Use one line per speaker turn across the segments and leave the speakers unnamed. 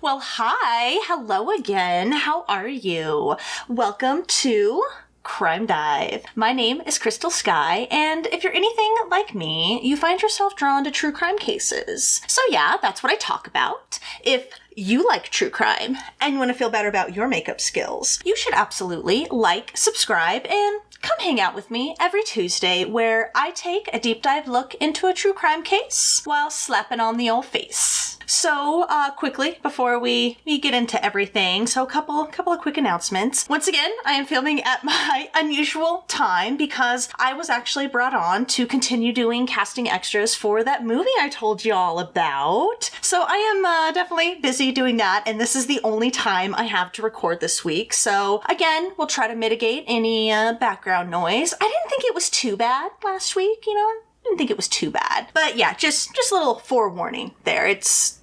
Well, hi, hello again. How are you? Welcome to Crime Dive. My name is Crystal Sky, and if you're anything like me, you find yourself drawn to true crime cases. So yeah, that's what I talk about. If you like true crime and want to feel better about your makeup skills, you should absolutely like, subscribe, and come hang out with me every Tuesday where I take a deep dive look into a true crime case while slapping on the old face. So, quickly, before we get into everything, so a couple of quick announcements. Once again, I am filming at my unusual time because I was actually brought on to continue doing casting extras for that movie I told you all about. So I am definitely busy doing that, and this is the only time I have to record this week. So again, we'll try to mitigate any background noise. I didn't think it was too bad last week, you know? I didn't think it was too bad. But yeah, just a little forewarning there. It's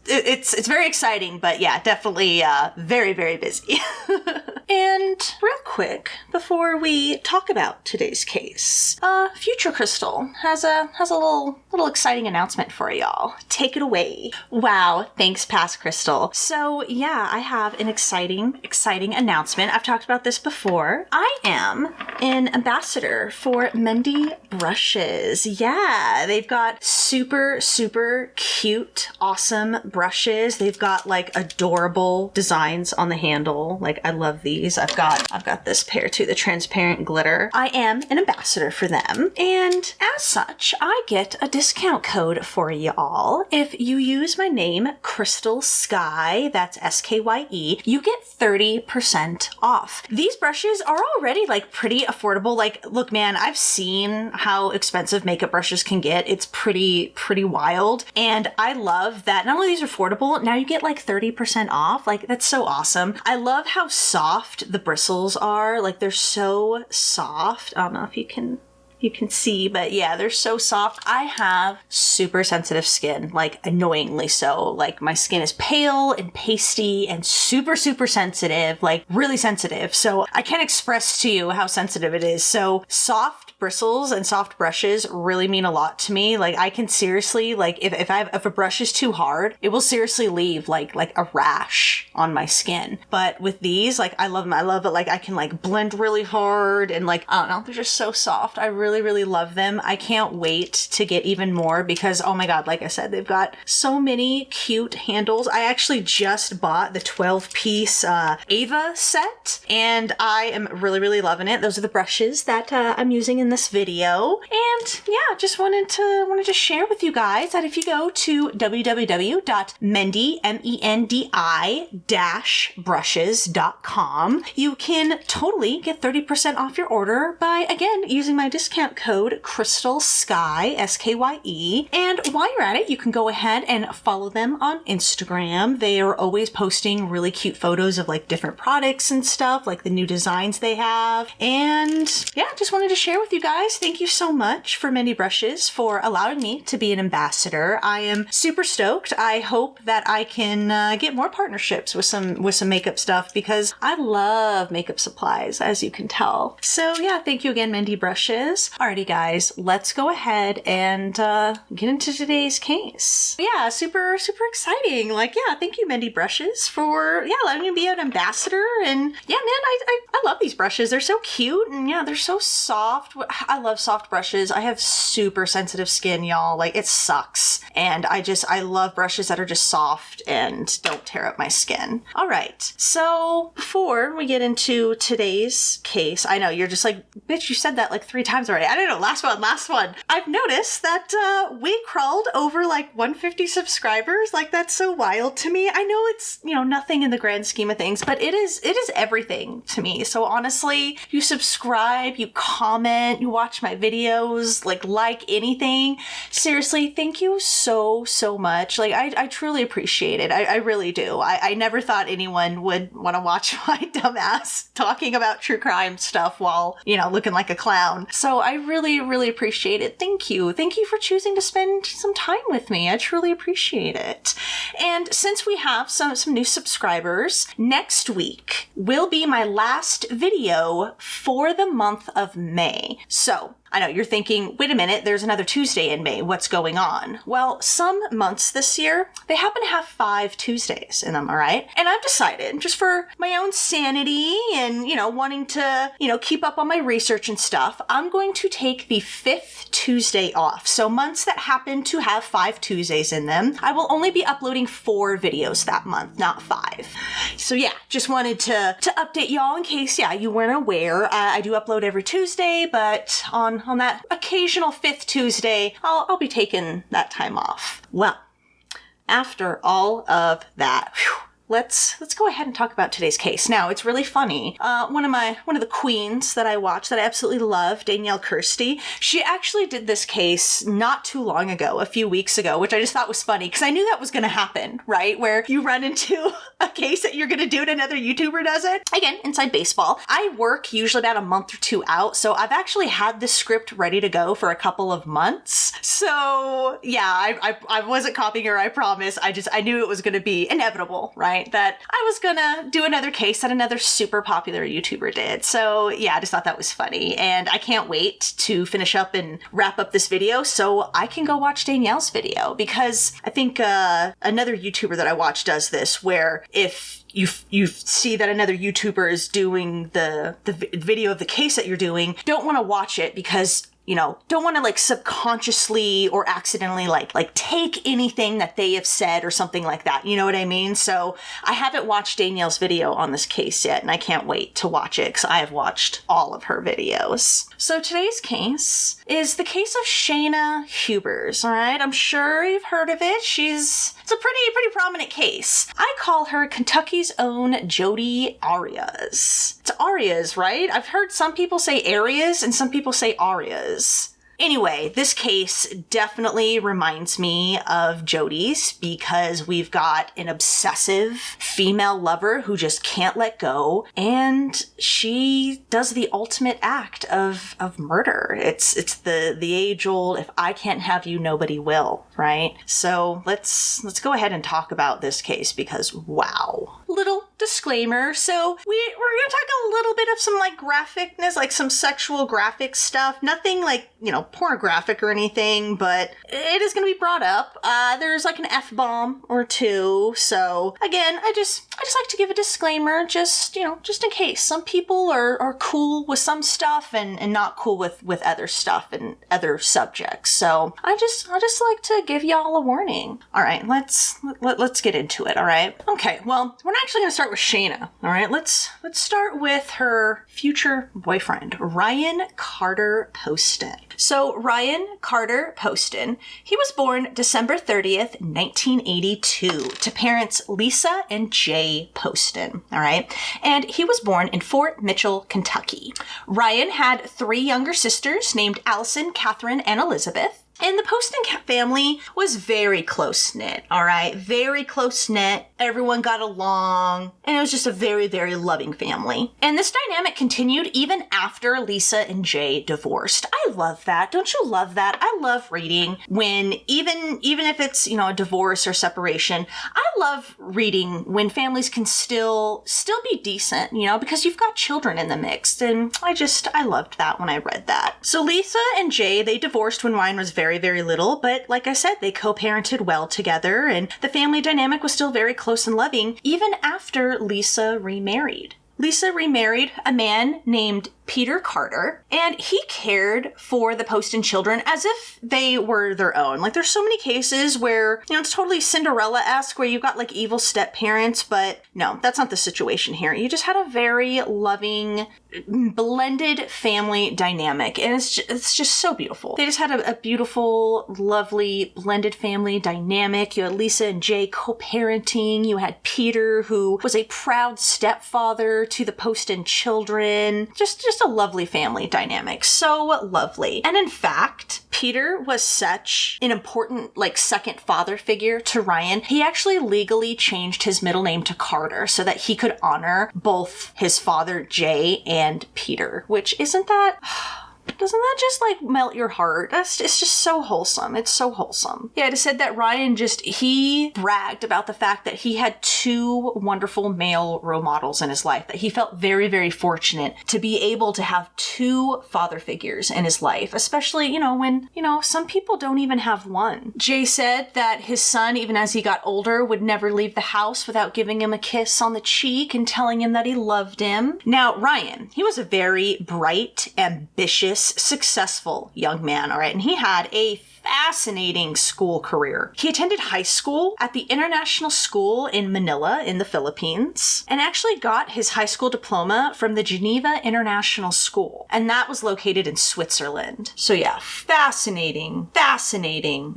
very exciting, but yeah, definitely very, very busy. And real quick, before we talk about today's case, Future Crystal has a little exciting announcement for y'all. Take it away. Wow, thanks, Past Crystal. So yeah, I have an exciting announcement. I've talked about this before. I am an ambassador for Mendy brushes. Yeah, they've got super cute, awesome brushes. They've got like adorable designs on the handle. Like, I love these. I've got this pair too, the transparent glitter. I am an ambassador for them, and as such, I get a discount code for y'all. If you use my name, Crystal Sky, that's S-K-Y-E, you get 30% off. These brushes are already like pretty affordable. Like, look, man, I've seen how expensive makeup brushes can get. It's pretty wild, and I love that not only these are affordable, now you get like 30% off. Like, that's so awesome. I love how soft the bristles are. Like, they're so soft. I don't know if you can see, but yeah, they're so soft. I have super sensitive skin, like annoyingly so. Like, my skin is pale and pasty and super sensitive, like really sensitive. So I can't express to you how sensitive it is. So soft bristles and soft brushes really mean a lot to me. Like, I can seriously, like, if a brush is too hard, it will seriously leave like a rash on my skin. But with these, like, I love them. I love it. Like, I can like blend really hard, and like, I don't know, they're just so soft. I really love them. I can't wait to get even more because, oh my god, like I said, they've got so many cute handles. I actually just bought the 12-piece Ava set, and I am really loving it. Those are the brushes that I'm using in this video. And yeah, just wanted to share with you guys that if you go to www.mendy-brushes.com, you can totally get 30% off your order by, again, using my discount code Crystal Sky, S-K-Y-E. And while you're at it, you can go ahead and follow them on Instagram. They are always posting really cute photos of like different products and stuff, like the new designs they have. And yeah, just wanted to share with you guys. Thank you so much for Mendy Brushes for allowing me to be an ambassador. I am super stoked. I hope that I can get more partnerships with some makeup stuff because I love makeup supplies, as you can tell. So yeah, thank you again, Mendy Brushes. Alrighty guys, let's go ahead and get into today's case. Yeah, super exciting. Like, yeah, thank you, Mendy Brushes, for letting me be an ambassador. And yeah, man, I love these brushes. They're so cute, and yeah, they're so soft. I love soft brushes. I have super sensitive skin, y'all. Like, it sucks. And I love brushes that are just soft and don't tear up my skin. All right, so before we get into today's case, I know you're just like, bitch, you said that like 3 times already. I don't know, last one. I've noticed that we crawled over like 150 subscribers. Like, that's so wild to me. I know it's, you know, nothing in the grand scheme of things, but it is everything to me. So honestly, you subscribe, you comment, you watch my videos, like anything. Seriously, thank you so much. Like, I truly appreciate it. I really do. I never thought anyone would want to watch my dumbass talking about true crime stuff while, you know, looking like a clown. So I really appreciate it. Thank you. Thank you for choosing to spend some time with me. I truly appreciate it. And since we have some new subscribers, next week will be my last video for the month of May. So I know you're thinking, wait a minute, there's another Tuesday in May. What's going on? Well, some months this year, they happen to have 5 Tuesdays in them, all right? And I've decided, just for my own sanity and, wanting to, keep up on my research and stuff, I'm going to take the 5th Tuesday off. So months that happen to have 5 Tuesdays in them, I will only be uploading 4 videos that month, not 5. So yeah, just wanted to update y'all in case, you weren't aware. I do upload every Tuesday, but on that occasional 5th Tuesday, I'll be taking that time off. Well, after all of that, let's go ahead and talk about today's case. Now, it's really funny. One of the queens that I watch that I absolutely love, Danielle Kirsty, she actually did this case not too long ago, a few weeks ago, which I just thought was funny because I knew that was going to happen, right? Where you run into a case that you're going to do and another YouTuber does it. Again, inside baseball. I work usually about a month or 2 out, so I've actually had this script ready to go for a couple of months. So yeah, I wasn't copying her, I promise. I knew it was going to be inevitable, right? That I was gonna do another case that another super popular YouTuber did. So yeah, I just thought that was funny. And I can't wait to finish up and wrap up this video so I can go watch Danielle's video, because I think another YouTuber that I watch does this, where if you see that another YouTuber is doing the video of the case that you're doing, don't want to watch it because don't want to like subconsciously or accidentally like take anything that they have said or something like that. You know what I mean? So I haven't watched Danielle's video on this case yet, and I can't wait to watch it because I have watched all of her videos. So today's case is the case of Shayna Hubers, all right? I'm sure you've heard of it. It's a pretty prominent case. I call her Kentucky's own Jodie Arias. It's Arias, right? I've heard some people say Arias and some people say Arias. Anyway, this case definitely reminds me of Jodi's because we've got an obsessive female lover who just can't let go, and she does the ultimate act of murder. It's the age-old, if I can't have you, nobody will, right? So let's go ahead and talk about this case because wow. Little disclaimer. So we're going to talk a little bit of some like graphicness, like some sexual graphic stuff. Nothing like, pornographic or anything, but it is going to be brought up. There's like an F-bomb or 2. So again, I just like to give a disclaimer just in case. Some people are cool with some stuff and not cool with other stuff and other subjects. So I just like to give y'all a warning. All right, let's get into it. All right. Okay. Well, we're not actually going to start with Shayna. All right. Let's start with her future boyfriend, Ryan Carter Poston. So Ryan Carter Poston, he was born December 30th, 1982 to parents Lisa and Jay Poston. All right. And he was born in Fort Mitchell, Kentucky. Ryan had 3 younger sisters named Allison, Catherine, and Elizabeth. And the Poston family was very close-knit, all right? Very close-knit. Everyone got along, and it was just a very, very loving family. And this dynamic continued even after Lisa and Jay divorced. I love that. Don't you love that? I love reading when, even if it's, a divorce or separation, I love reading when families can still be decent, because you've got children in the mix. And I loved that when I read that. So Lisa and Jay, they divorced when Ryan was very, very little, but like I said, they co-parented well together, and the family dynamic was still very close and loving even after Lisa remarried. Lisa remarried a man named Peter Carter, and he cared for the Poston children as if they were their own. Like, there's so many cases where, it's totally Cinderella-esque, where you've got, like, evil step-parents, but no, that's not the situation here. You just had a very loving, blended family dynamic, and it's just so beautiful. They just had a beautiful, lovely, blended family dynamic. You had Lisa and Jay co-parenting. You had Peter, who was a proud stepfather to the Poston children. Just a lovely family dynamic. So lovely. And in fact, Peter was such an important, second father figure to Ryan. He actually legally changed his middle name to Carter so that he could honor both his father, Jay, and Peter, which isn't that Doesn't that just like melt your heart? It's just so wholesome. It's so wholesome. Yeah, it is said that Ryan he bragged about the fact that he had 2 wonderful male role models in his life, that he felt very, very fortunate to be able to have 2 father figures in his life, especially, when, some people don't even have one. Jay said that his son, even as he got older, would never leave the house without giving him a kiss on the cheek and telling him that he loved him. Now, Ryan, he was a very bright, ambitious, successful young man, all right? And he had a fascinating school career. He attended high school at the International School in Manila in the Philippines and actually got his high school diploma from the Geneva International School. And that was located in Switzerland. So yeah, fascinating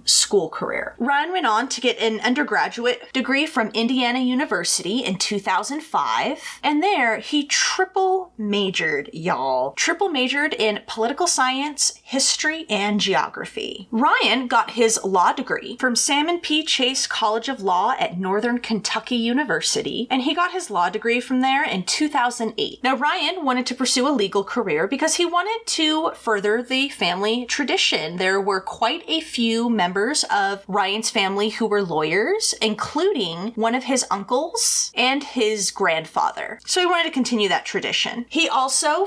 school career. Ryan went on to get an undergraduate degree from Indiana University in 2005. And there he triple majored, y'all. Triple majored in political science, history, and geography. Ryan got his law degree from Salmon P. Chase College of Law at Northern Kentucky University, and he got his law degree from there in 2008. Now, Ryan wanted to pursue a legal career because he wanted to further the family tradition. There were quite a few members of Ryan's family who were lawyers, including one of his uncles and his grandfather. So he wanted to continue that tradition.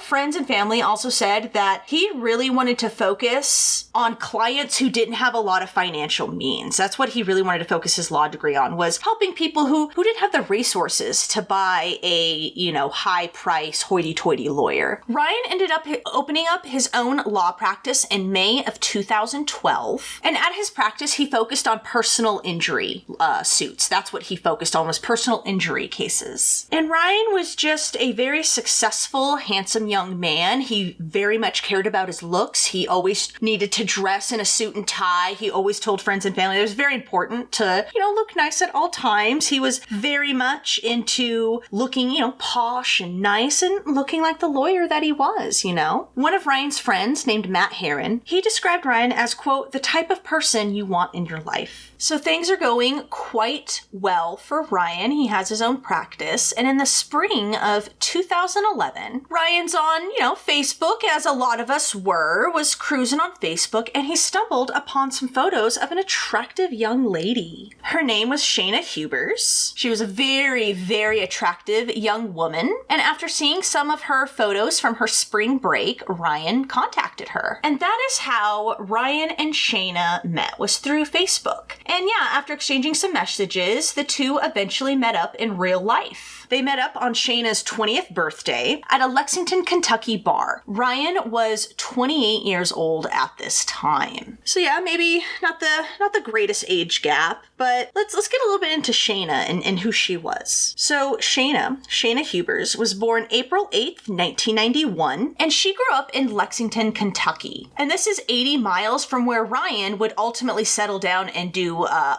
Friends and family also said that he really wanted to focus on clients who didn't have a lot of financial means. That's what he really wanted to focus his law degree on, was helping people who didn't have the resources to buy a, high price hoity-toity lawyer. Ryan ended up opening up his own law practice in May of 2012. And at his practice, he focused on personal injury suits. That's what he focused on, was personal injury cases. And Ryan was just a very successful, handsome young man. He very much cared about his looks. He always needed to dress in a suit and tie. He always told friends and family it was very important to, look nice at all times. He was very much into looking, posh and nice and looking like the lawyer that he was, One of Ryan's friends, named Matt Herron, he described Ryan as, quote, the type of person you want in your life. So things are going quite well for Ryan. He has his own practice. And in the spring of 2011, Ryan's on, Facebook, as a lot of us was cruising on Facebook, and he stumbled upon some photos of an attractive young lady. Her name was Shayna Hubers. She was a very, very attractive young woman. And after seeing some of her photos from her spring break, Ryan contacted her. And that is how Ryan and Shayna met, was through Facebook. And yeah, after exchanging some messages, the two eventually met up in real life. They met up on Shayna's 20th birthday at a Lexington, Kentucky bar. Ryan was 28 years old at this time. So yeah, maybe not the greatest age gap, but let's get a little bit into Shayna and who she was. So Shayna Hubers was born April 8th, 1991, and she grew up in Lexington, Kentucky. And this is 80 miles from where Ryan would ultimately settle down and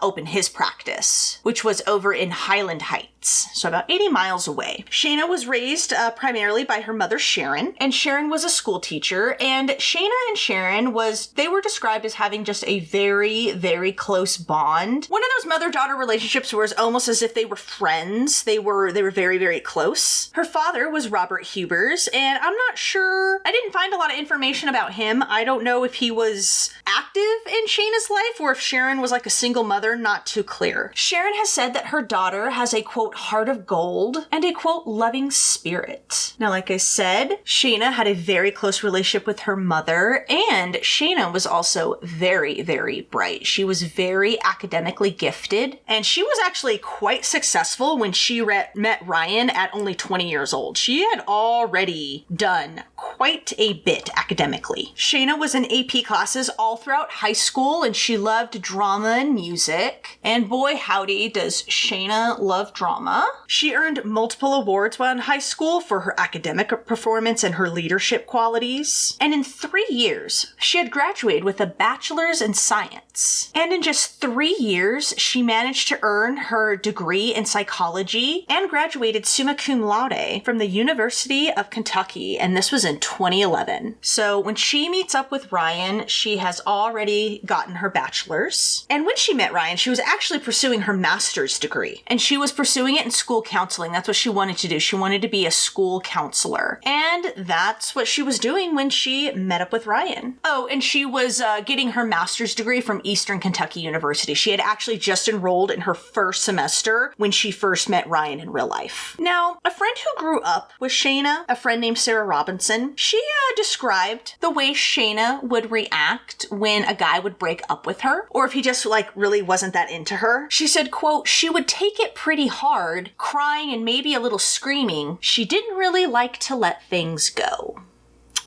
open his practice, which was over in Highland Heights, so about 80 miles away. Shayna was raised primarily by her mother, Sharon, and Sharon was a school teacher, and Shayna and Sharon they were described as having just a very, very close bond. One of those mother-daughter relationships was almost as if they were friends. They were very, very close. Her father was Robert Hubers, and I'm not sure, I didn't find a lot of information about him. I don't know if he was active in Shayna's life or if Sharon was like a single mother, not too clear. Sharon has said that her daughter has a, quote, heart of gold and a, quote, loving spirit. Now, like I said, Shayna had a very close relationship with her mother, and Shayna was also very, very bright. She was very academically gifted, and she was actually quite successful when she met Ryan at only 20 years old. She had already done quite a bit academically. Shayna was in AP classes all throughout high school, and she loved drama and music. And boy, howdy, does Shayna love drama. She earned multiple awards while in high school for her academic performance and her leadership qualities. And in 3 years, she had graduated with a bachelor's in science. And in just 3 years, she managed to earn her degree in psychology and graduated summa cum laude from the University of Kentucky. And this was in 2011. So when she meets up with Ryan, she has already gotten her bachelor's. And when she met Ryan, she was actually pursuing her master's degree. And she was pursuing it in school counseling. That's what she wanted to do. She wanted to be a school counselor. And that's what she was doing when she met up with Ryan. Oh, and she was getting her master's degree from Eastern Kentucky University. She had actually just enrolled in her first semester when she first met Ryan in real life. Now, a friend who grew up with Shayna, a friend named Sarah Robinson, she described the way Shayna would react when a guy would break up with her, or if he just really wasn't that into her. She said, quote, she would take it pretty hard, crying and maybe a little screaming. She didn't really like to let things go.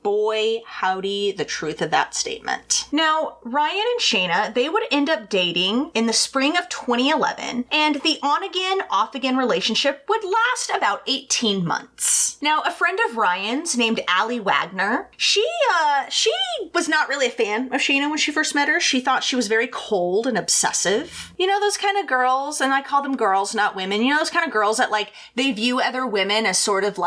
Boy, howdy, the truth of that statement. Now, Ryan and Shayna, they would end up dating in the spring of 2011, and the on-again, off-again relationship would last about 18 months. Now, a friend of Ryan's named Allie Wagner, she was not really a fan of Shayna when she first met her. She thought she was very cold and obsessive. You know, those kind of girls, and I call them girls, not women, you know, those kind of girls that, they view other women as sort of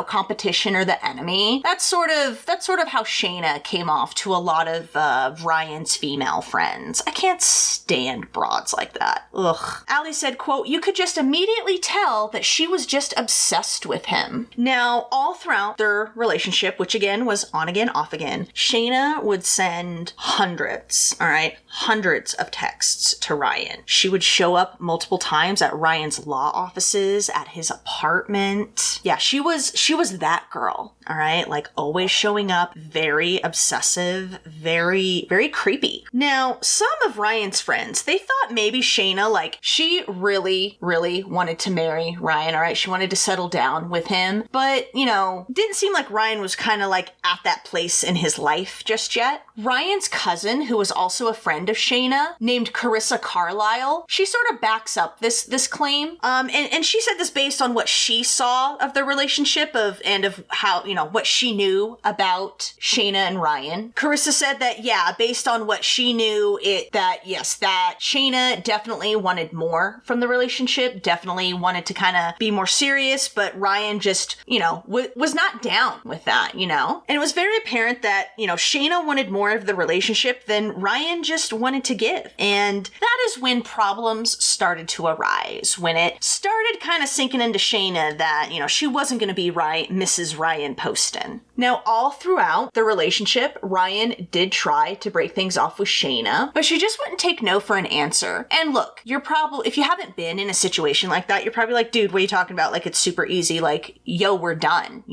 competition or the enemy. That's sort of how Shayna came off to a lot of Ryan's female friends. I can't stand broads like that. Ugh. Allie said, quote, you could just immediately tell that she was just obsessed with him. Now, all throughout their relationship, which again was on again, off again, Shayna would send hundreds of texts to Ryan. She would show up multiple times at Ryan's law offices, at his apartment. Yeah, she was that girl, all right? Always showing up, very obsessive, very, very creepy. Now, some of Ryan's friends, they thought maybe Shayna, she really, really wanted to marry Ryan, all right? She wanted to settle down with him, but, didn't seem like Ryan was kind of at that place in his life just yet. Ryan's cousin, who was also a friend of Shayna, named Carissa Carlisle, she sort of backs up this claim. And she said this based on what she saw of the relationship and of how, what she knew about Shayna and Ryan. Carissa said that, yeah, based on what she knew, that Shayna definitely wanted more from the relationship, definitely wanted to kind of be more serious, but Ryan just, was not down with that, And it was very apparent that, Shayna wanted more of the relationship than Ryan just wanted to give. And that is when problems started to arise, when it started kind of sinking into Shayna that, she wasn't going to be Mrs. Ryan Poston. Now, all throughout the relationship, Ryan did try to break things off with Shayna, but she just wouldn't take no for an answer. And look, if you haven't been in a situation like that, you're probably like, dude, what are you talking about? It's super easy. Yo, we're done,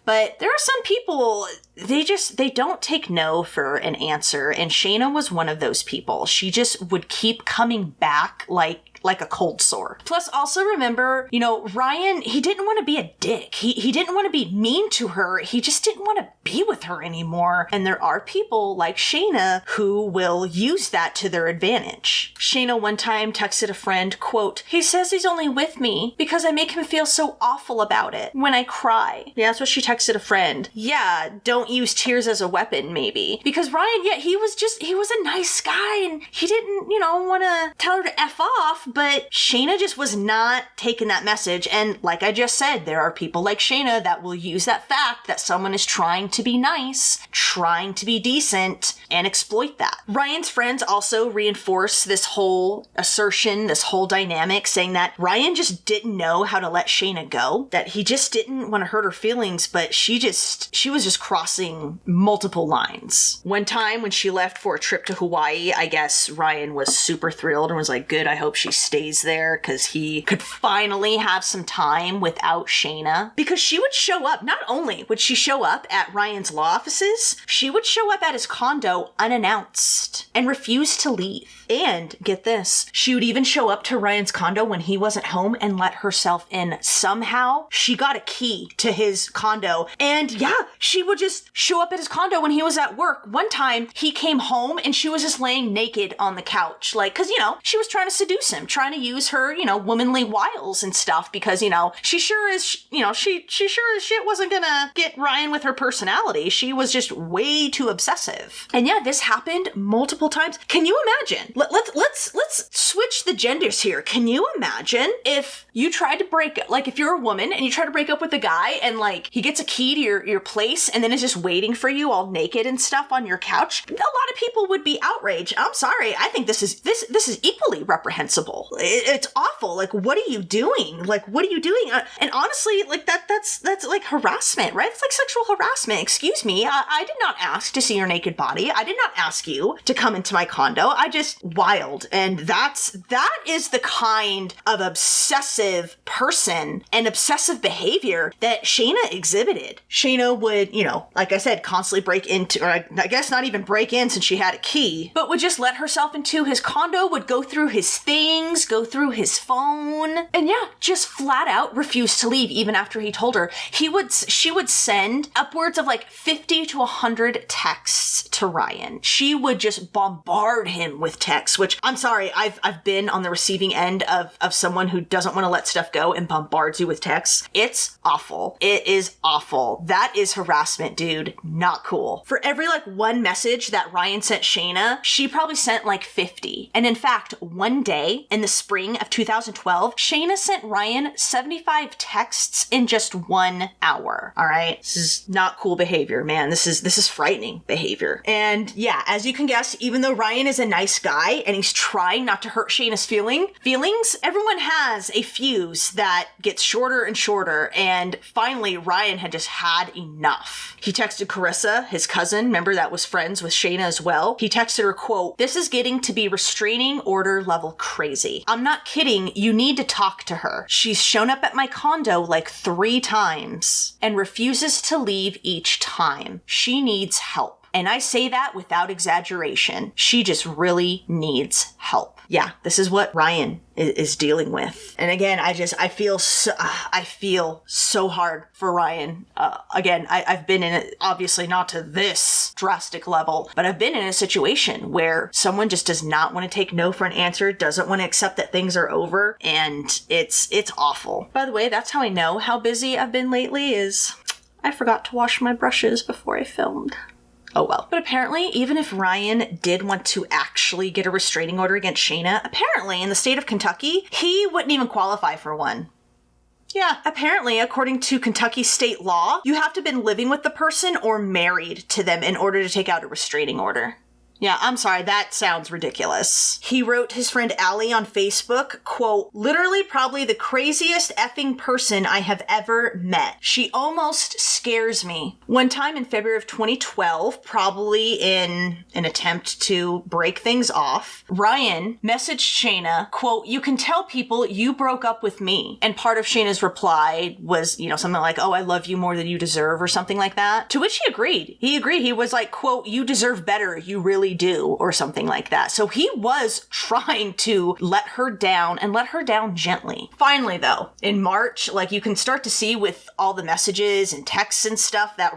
But there are some people, they don't take no for an answer. And Shayna was one of those people. She just would keep coming back like a cold sore. Plus, also remember, Ryan, he didn't want to be a dick. He didn't want to be mean to her. He just didn't want to be with her anymore. And there are people like Shayna who will use that to their advantage. Shayna one time texted a friend, quote, he says he's only with me because I make him feel so awful about it when I cry. Yeah, that's what she texted a friend. Yeah, don't use tears as a weapon, maybe. Because Ryan, yeah, he was a nice guy and he didn't, want to tell her to F off, but Shayna just was not taking that message. And like I just said, there are people like Shayna that will use that fact that someone is trying to be nice, trying to be decent, and exploit that. Ryan's friends also reinforce this whole assertion, this whole dynamic, saying that Ryan just didn't know how to let Shayna go, that he just didn't want to hurt her feelings, but she was just crossing multiple lines. One time when she left for a trip to Hawaii, I guess Ryan was super thrilled and was like, good, I hope she stays there because he could finally have some time without Shayna. Because she would show up, not only would she show up at Ryan's law offices, she would show up at his condo unannounced and refuse to leave. And get this, she would even show up to Ryan's condo when he wasn't home and let herself in. Somehow, she got a key to his condo. And yeah, she would just show up at his condo when he was at work. One time, he came home and she was just laying naked on the couch. Cause, she was trying to seduce him, trying to use her, womanly wiles and stuff because, she sure as shit wasn't gonna get Ryan with her personality. She was just way too obsessive. And yeah, this happened multiple times. Can you imagine? let's switch the genders here. Can you imagine if you tried to if you're a woman and you try to break up with a guy and like he gets a key to your place and then is just waiting for you all naked and stuff on your couch? A lot of people would be outraged. I'm sorry. I think this is equally reprehensible. It's awful. Like, what are you doing? Like, what are you doing? And honestly, like that's like harassment, right? It's like sexual harassment. Excuse me. I did not ask to see your naked body. I did not ask you to come into my condo. I just wild. And that is the kind of obsessive person and obsessive behavior that Shayna exhibited. Shayna would, like I said, constantly break into, or I guess not even break in since she had a key, but would just let herself into his condo, would go through his things, go through his phone, and just flat out refused to leave even after he told her. She would send upwards of like 50 to 100 texts to Ryan. She would just bombard him with texts, which I'm sorry, I've been on the receiving end of someone who doesn't want to let stuff go and bombards you with texts. It's awful. It is awful. That is harassment, dude. Not cool. For every like one message that Ryan sent Shayna, she probably sent like 50. And in fact, one day in the spring of 2012, Shayna sent Ryan 75 texts in just 1 hour. All right. This is not cool behavior, man. This is frightening behavior. And yeah, as you can guess, even though Ryan is a nice guy and he's trying not to hurt Shayna's feelings, everyone has a fuse that gets shorter and shorter. And finally, Ryan had just had enough. He texted Carissa, his cousin, remember that was friends with Shayna as well. He texted her, quote, "This is getting to be restraining order level crazy. I'm not kidding. You need to talk to her. She's shown up at my condo like 3 times and refuses to leave each time. She needs help. And I say that without exaggeration. She just really needs help." Yeah, this is what Ryan is dealing with. And again, I feel so hard for Ryan. Again, I've been in it, obviously not to this drastic level, but I've been in a situation where someone just does not want to take no for an answer, doesn't want to accept that things are over, and it's awful. By the way, that's how I know how busy I've been lately is I forgot to wash my brushes before I filmed. Oh well. But apparently, even if Ryan did want to actually get a restraining order against Shayna, apparently in the state of Kentucky, he wouldn't even qualify for one. Yeah, apparently, according to Kentucky state law, you have to have been living with the person or married to them in order to take out a restraining order. Yeah, I'm sorry, that sounds ridiculous. He wrote his friend Allie on Facebook, quote, "Literally probably the craziest effing person I have ever met. She almost scares me." One time in February of 2012, probably in an attempt to break things off, Ryan messaged Shayna, quote, "You can tell people you broke up with me." And part of Shayna's reply was, something like, "Oh, I love you more than you deserve," or something like that. To which he agreed. He was like, quote, "You deserve better. You really do," or something like that. So he was trying to let her down and let her down gently. Finally, though, in March, like you can start to see with all the messages and texts and stuff that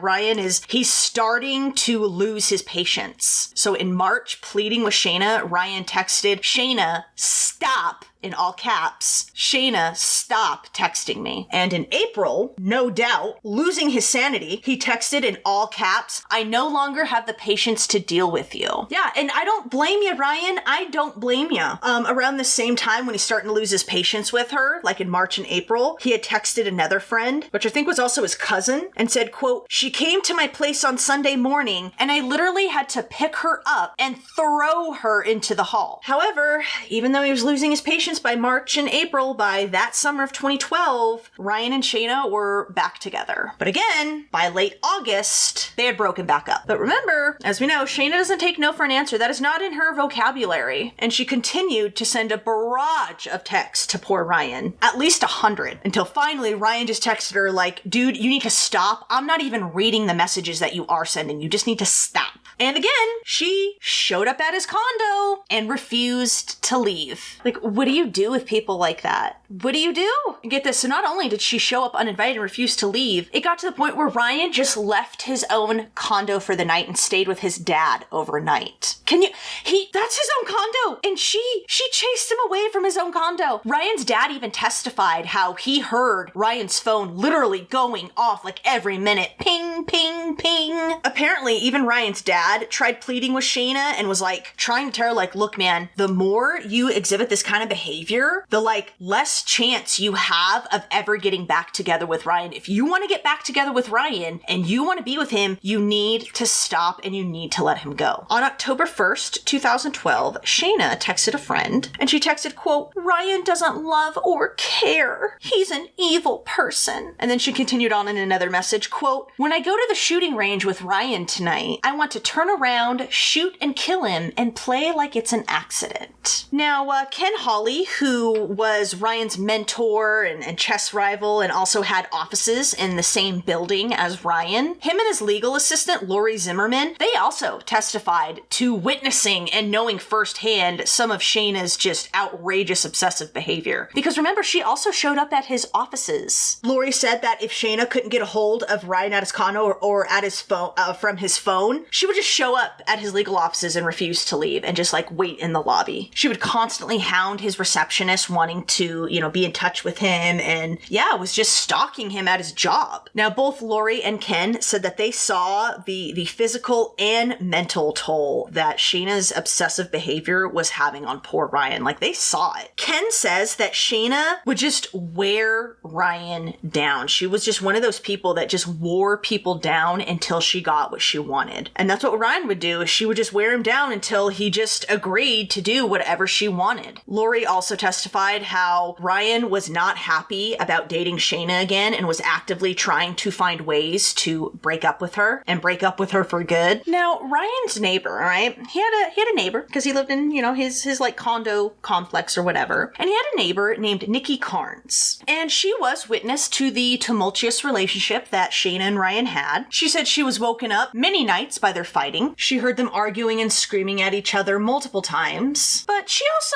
he's starting to lose his patience. So in March, pleading with Shayna, Ryan texted, "Shayna, stop." In all caps, "Shayna, stop texting me." And in April, no doubt, losing his sanity, he texted in all caps, "I no longer have the patience to deal with you." Yeah, and I don't blame you, Ryan. I don't blame you. Around the same time when he's starting to lose his patience with her, like in March and April, he had texted another friend, which I think was also his cousin, and said, quote, "She came to my place on Sunday morning, and I literally had to pick her up and throw her into the hall." However, even though he was losing his patience by March and April, by that summer of 2012, Ryan and Shayna were back together. But again, by late August, they had broken back up. But remember, as we know, Shayna doesn't take no for an answer. That is not in her vocabulary. And she continued to send a barrage of texts to poor Ryan, at least 100, until finally Ryan just texted her like, "Dude, you need to stop. I'm not even reading the messages that you are sending. You just need to stop." And again, she showed up at his condo and refused to leave. Like, what do you do with people like that? What do you do? And get this, so not only did she show up uninvited and refuse to leave, it got to the point where Ryan just left his own condo for the night and stayed with his dad overnight. That's his own condo! And she chased him away from his own condo. Ryan's dad even testified how he heard Ryan's phone literally going off like every minute. Ping, ping, ping. Apparently, even Ryan's dad dad tried pleading with Shayna and was like trying to tell her, like, look, man, the more you exhibit this kind of behavior, the like less chance you have of ever getting back together with Ryan. If you want to get back together with Ryan and you want to be with him, you need to stop and you need to let him go. On October 1st, 2012, Shayna texted a friend and she texted, quote, Ryan doesn't love or care. He's an evil person. And then she continued on in another message, quote, when I go to the shooting range with Ryan tonight, I want to turn around, shoot and kill him and play like it's an accident. Now, Ken Hawley, who was Ryan's mentor and chess rival and also had offices in the same building as Ryan, him and his legal assistant, Lori Zimmerman, they also testified to witnessing and knowing firsthand some of Shayna's just outrageous obsessive behavior. Because remember, she also showed up at his offices. Lori said that if Shayna couldn't get a hold of Ryan at his condo or at his phone, from his phone, she would just show up at his legal offices and refuse to leave and just like wait in the lobby. She would constantly hound his receptionist wanting to, be in touch with him and was just stalking him at his job. Now, both Lori and Ken said that they saw the physical and mental toll that Shayna's obsessive behavior was having on poor Ryan. Like, they saw it. Ken says that Shayna would just wear Ryan down. She was just one of those people that just wore people down until she got what she wanted. And that's what Ryan would do. She would just wear him down until he just agreed to do whatever she wanted. Lori also testified how Ryan was not happy about dating Shayna again and was actively trying to find ways to break up with her and break up with her for good. Now, Ryan's neighbor, right? He had a neighbor because he lived in, his like condo complex or whatever. And he had a neighbor named Nikki Carnes. And she was witness to the tumultuous relationship that Shayna and Ryan had. She said she was woken up many nights by their fighting. She heard them arguing and screaming at each other multiple times. But she also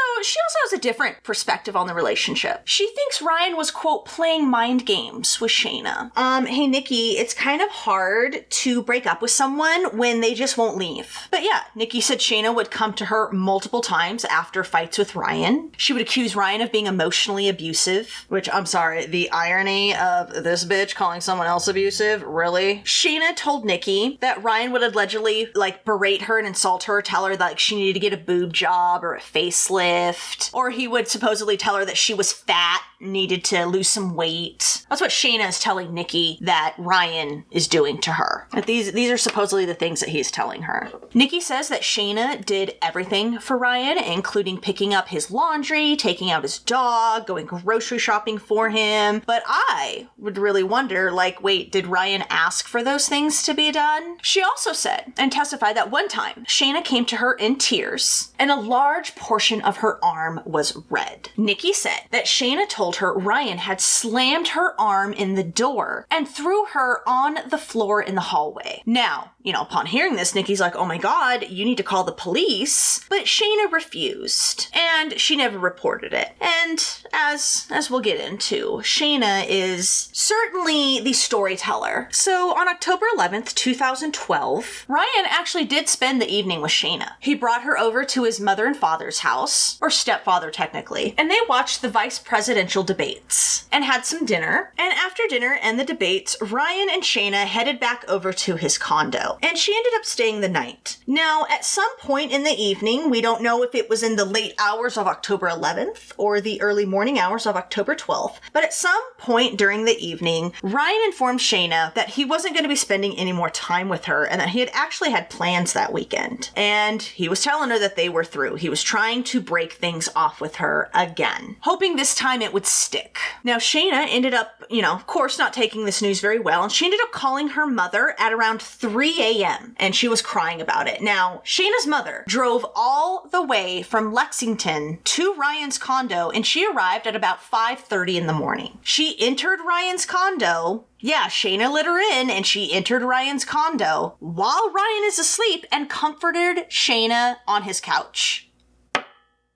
has a different perspective on the relationship. She thinks Ryan was, quote, playing mind games with Shayna. Hey, Nikki, it's kind of hard to break up with someone when they just won't leave. But yeah, Nikki said Shayna would come to her multiple times after fights with Ryan. She would accuse Ryan of being emotionally abusive, which, I'm sorry, the irony of this bitch calling someone else abusive, really? Shayna told Nikki that Ryan would allegedly, like, berate her and insult her, tell her that, like, she needed to get a boob job or a facelift, or he would supposedly tell her that she was fat, needed to lose some weight. That's what Shayna is telling Nikki that Ryan is doing to her. That these are supposedly the things that he's telling her. Nikki says that Shayna did everything for Ryan, including picking up his laundry, taking out his dog, going grocery shopping for him. But I would really wonder, like, wait, did Ryan ask for those things to be done? She also said and testified that one time Shayna came to her in tears and a large portion of her arm was red. Nikki said that Shayna told her Ryan had slammed her arm in the door and threw her on the floor in the hallway. Now, upon hearing this, Nikki's like, oh my God, you need to call the police. But Shayna refused and she never reported it. And as we'll get into, Shayna is certainly the storyteller. So on October 11th, 2012, Ryan actually did spend the evening with Shayna. He brought her over to his mother and father's house, or stepfather technically, and they watched the vice presidential debates and had some dinner. And after dinner and the debates, Ryan and Shayna headed back over to his condo, and she ended up staying the night. Now, at some point in the evening, we don't know if it was in the late hours of October 11th or the early morning hours of October 12th, but at some point during the evening, Ryan informed Shayna that he wasn't going to be spending any more time with her and that he had actually had plans that weekend. And he was telling her that they were through. He was trying to break things off with her again, hoping this time it would stick. Now, Shayna ended up, of course, not taking this news very well, and she ended up calling her mother at around 3 a.m., and she was crying about it. Now, Shayna's mother drove all the way from Lexington to Ryan's condo, and she arrived at about 5:30 in the morning. She entered Ryan's condo. Yeah, Shayna let her in, and she entered Ryan's condo while Ryan is asleep and comforted Shayna on his couch.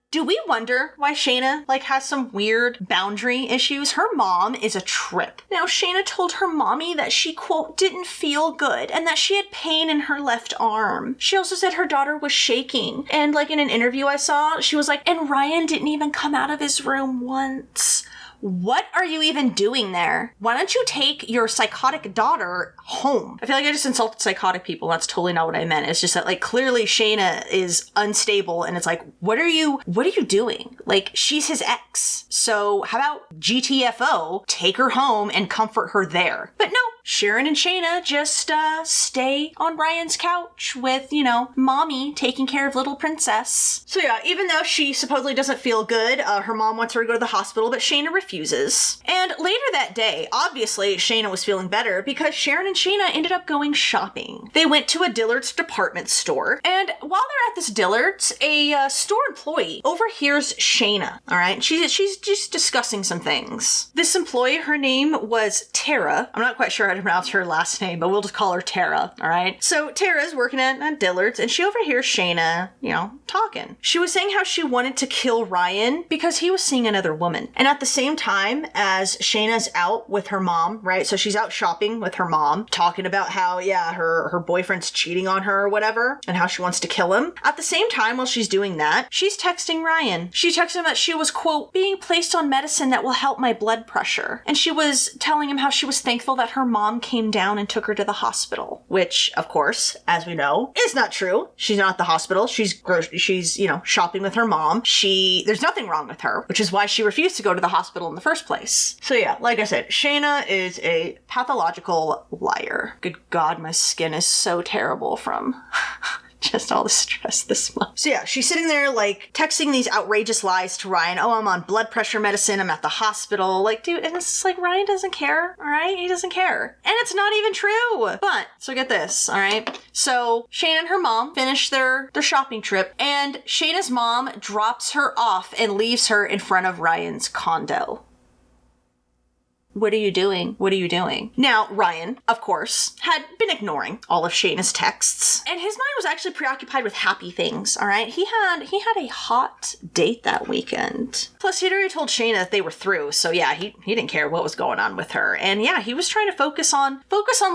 Do we wonder why Shayna, has some weird boundary issues? Her mom is a trip. Now, Shayna told her mommy that she, quote, didn't feel good and that she had pain in her left arm. She also said her daughter was shaking. And, in an interview I saw, she was like, and Ryan didn't even come out of his room once. what are you even doing there? Why don't you take your psychotic daughter home? I feel like I just insulted psychotic people. That's totally not what I meant. It's just that, like, clearly Shayna is unstable, and it's like, what are you doing? Like, she's his ex. So how about GTFO, take her home and comfort her there? But no, Sharon and Shayna just stay on Ryan's couch with, mommy taking care of little princess. So yeah, even though she supposedly doesn't feel good, her mom wants her to go to the hospital, but Shayna refuses. And later that day, obviously Shayna was feeling better because Sharon and Shayna ended up going shopping. They went to a Dillard's department store, and while they're at this Dillard's, a store employee overhears Shayna, all right? She's just discussing some things. This employee, her name was Tara. I'm not quite sure how to pronounce her last name, but we'll just call her Tara, all right? So Tara's working at Dillard's, and she overhears Shayna, talking. She was saying how she wanted to kill Ryan because he was seeing another woman. And at the same time as Shayna's out with her mom, right? So she's out shopping with her mom, talking about how, her boyfriend's cheating on her or whatever, and how she wants to kill him. At the same time, while she's doing that, she's texting Ryan. She texted him that she was, quote, being placed on medicine that will help my blood pressure. And she was telling him how she was thankful that her mom came down and took her to the hospital, which, of course, as we know, is not true. She's not at the hospital. She's shopping with her mom. There's nothing wrong with her, which is why she refused to go to the hospital in the first place. So yeah, like I said, Shayna is a pathological liar. Good God, my skin is so terrible from just all the stress this month. So yeah, she's sitting there, like, texting these outrageous lies to Ryan. Oh, I'm on blood pressure medicine. I'm at the hospital. Like, dude, and it's like, Ryan doesn't care, all right? He doesn't care. And it's not even true. But, so get this, all right? So Shayna and her mom finish their shopping trip, and Shayna's mom drops her off and leaves her in front of Ryan's condo. What are you doing? What are you doing? Now, Ryan, of course, had been ignoring all of Shayna's texts, and his mind was actually preoccupied with happy things, all right? He had a hot date that weekend. Plus, he'd already told Shayna that they were through, so yeah, he didn't care what was going on with her. And yeah, he was trying to focus on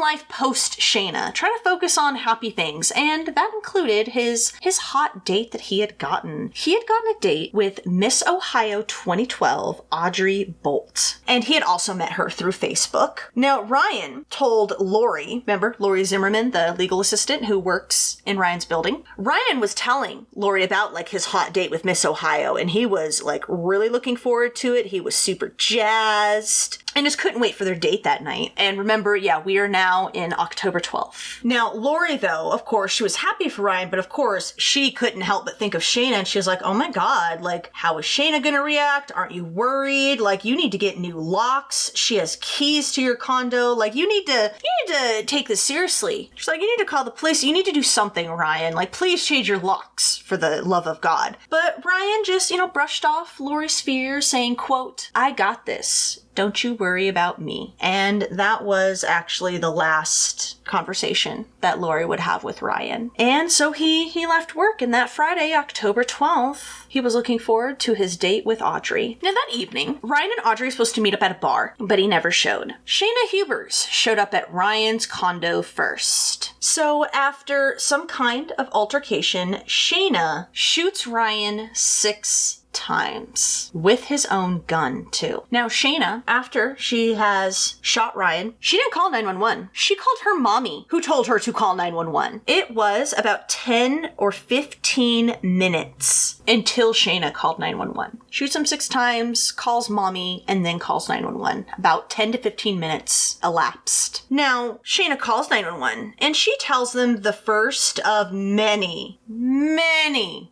life post Shayna, trying to focus on happy things, and that included his hot date that he had gotten. He had gotten a date with Miss Ohio 2012, Audrey Bolt, and he had also met her through Facebook. Now, Ryan told Lori, remember Lori Zimmerman, the legal assistant who works in Ryan's building? Ryan was telling Lori about, like, his hot date with Miss Ohio, and he was, like, really looking forward to it. He was super jazzed and just couldn't wait for their date that night. And remember, yeah, we are now in October 12th. Now, Lori, though, of course, she was happy for Ryan, but of course, she couldn't help but think of Shayna, and she was like, oh my God, like, how is Shayna gonna react? Aren't you worried? Like, you need to get new locks. She has keys to your condo. Like, you need to take this seriously. She's like, you need to call the police. You need to do something, Ryan. Like, please change your locks for the love of God. But Ryan just, brushed off Lori's fears, saying, quote, I got this. Don't you worry about me. And that was actually the last conversation that Lori would have with Ryan. And so he left work, and that Friday, October 12th, he was looking forward to his date with Audrey. Now that evening, Ryan and Audrey were supposed to meet up at a bar, but he never showed. Shayna Hubers showed up at Ryan's condo first. So after some kind of altercation, Shayna shoots Ryan 6 times with his own gun too. Now Shayna, after she has shot Ryan, she didn't call 911. She called her mommy, who told her to call 911. It was about 10 or 15 minutes until Shayna called 911. Shoots him 6 times, calls mommy, and then calls 911. About 10 to 15 minutes elapsed. Now Shayna calls 911, and she tells them the first of many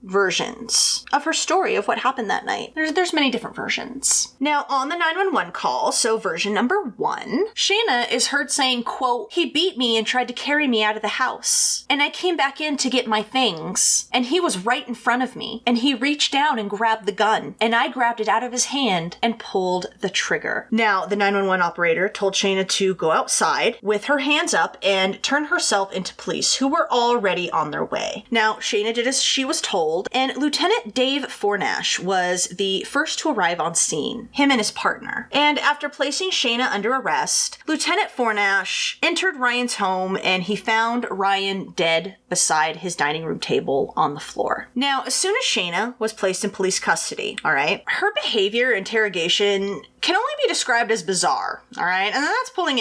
versions of her story of what happened that night. There's many different versions. Now, on the 911 call, so version number 1, Shayna is heard saying, quote, he beat me and tried to carry me out of the house. And I came back in to get my things. And he was right in front of me. And he reached down and grabbed the gun. And I grabbed it out of his hand and pulled the trigger. Now, the 911 operator told Shayna to go outside with her hands up and turn herself into police, who were already on their way. Now, Shayna did as she was told, and Lieutenant Dave Fornash was the first to arrive on scene, him and his partner. And after placing Shayna under arrest, Lieutenant Fornash entered Ryan's home and he found Ryan dead beside his dining room table on the floor. Now, as soon as Shayna was placed in police custody, all right, her behavior interrogation can only be described as bizarre, all right? And that's putting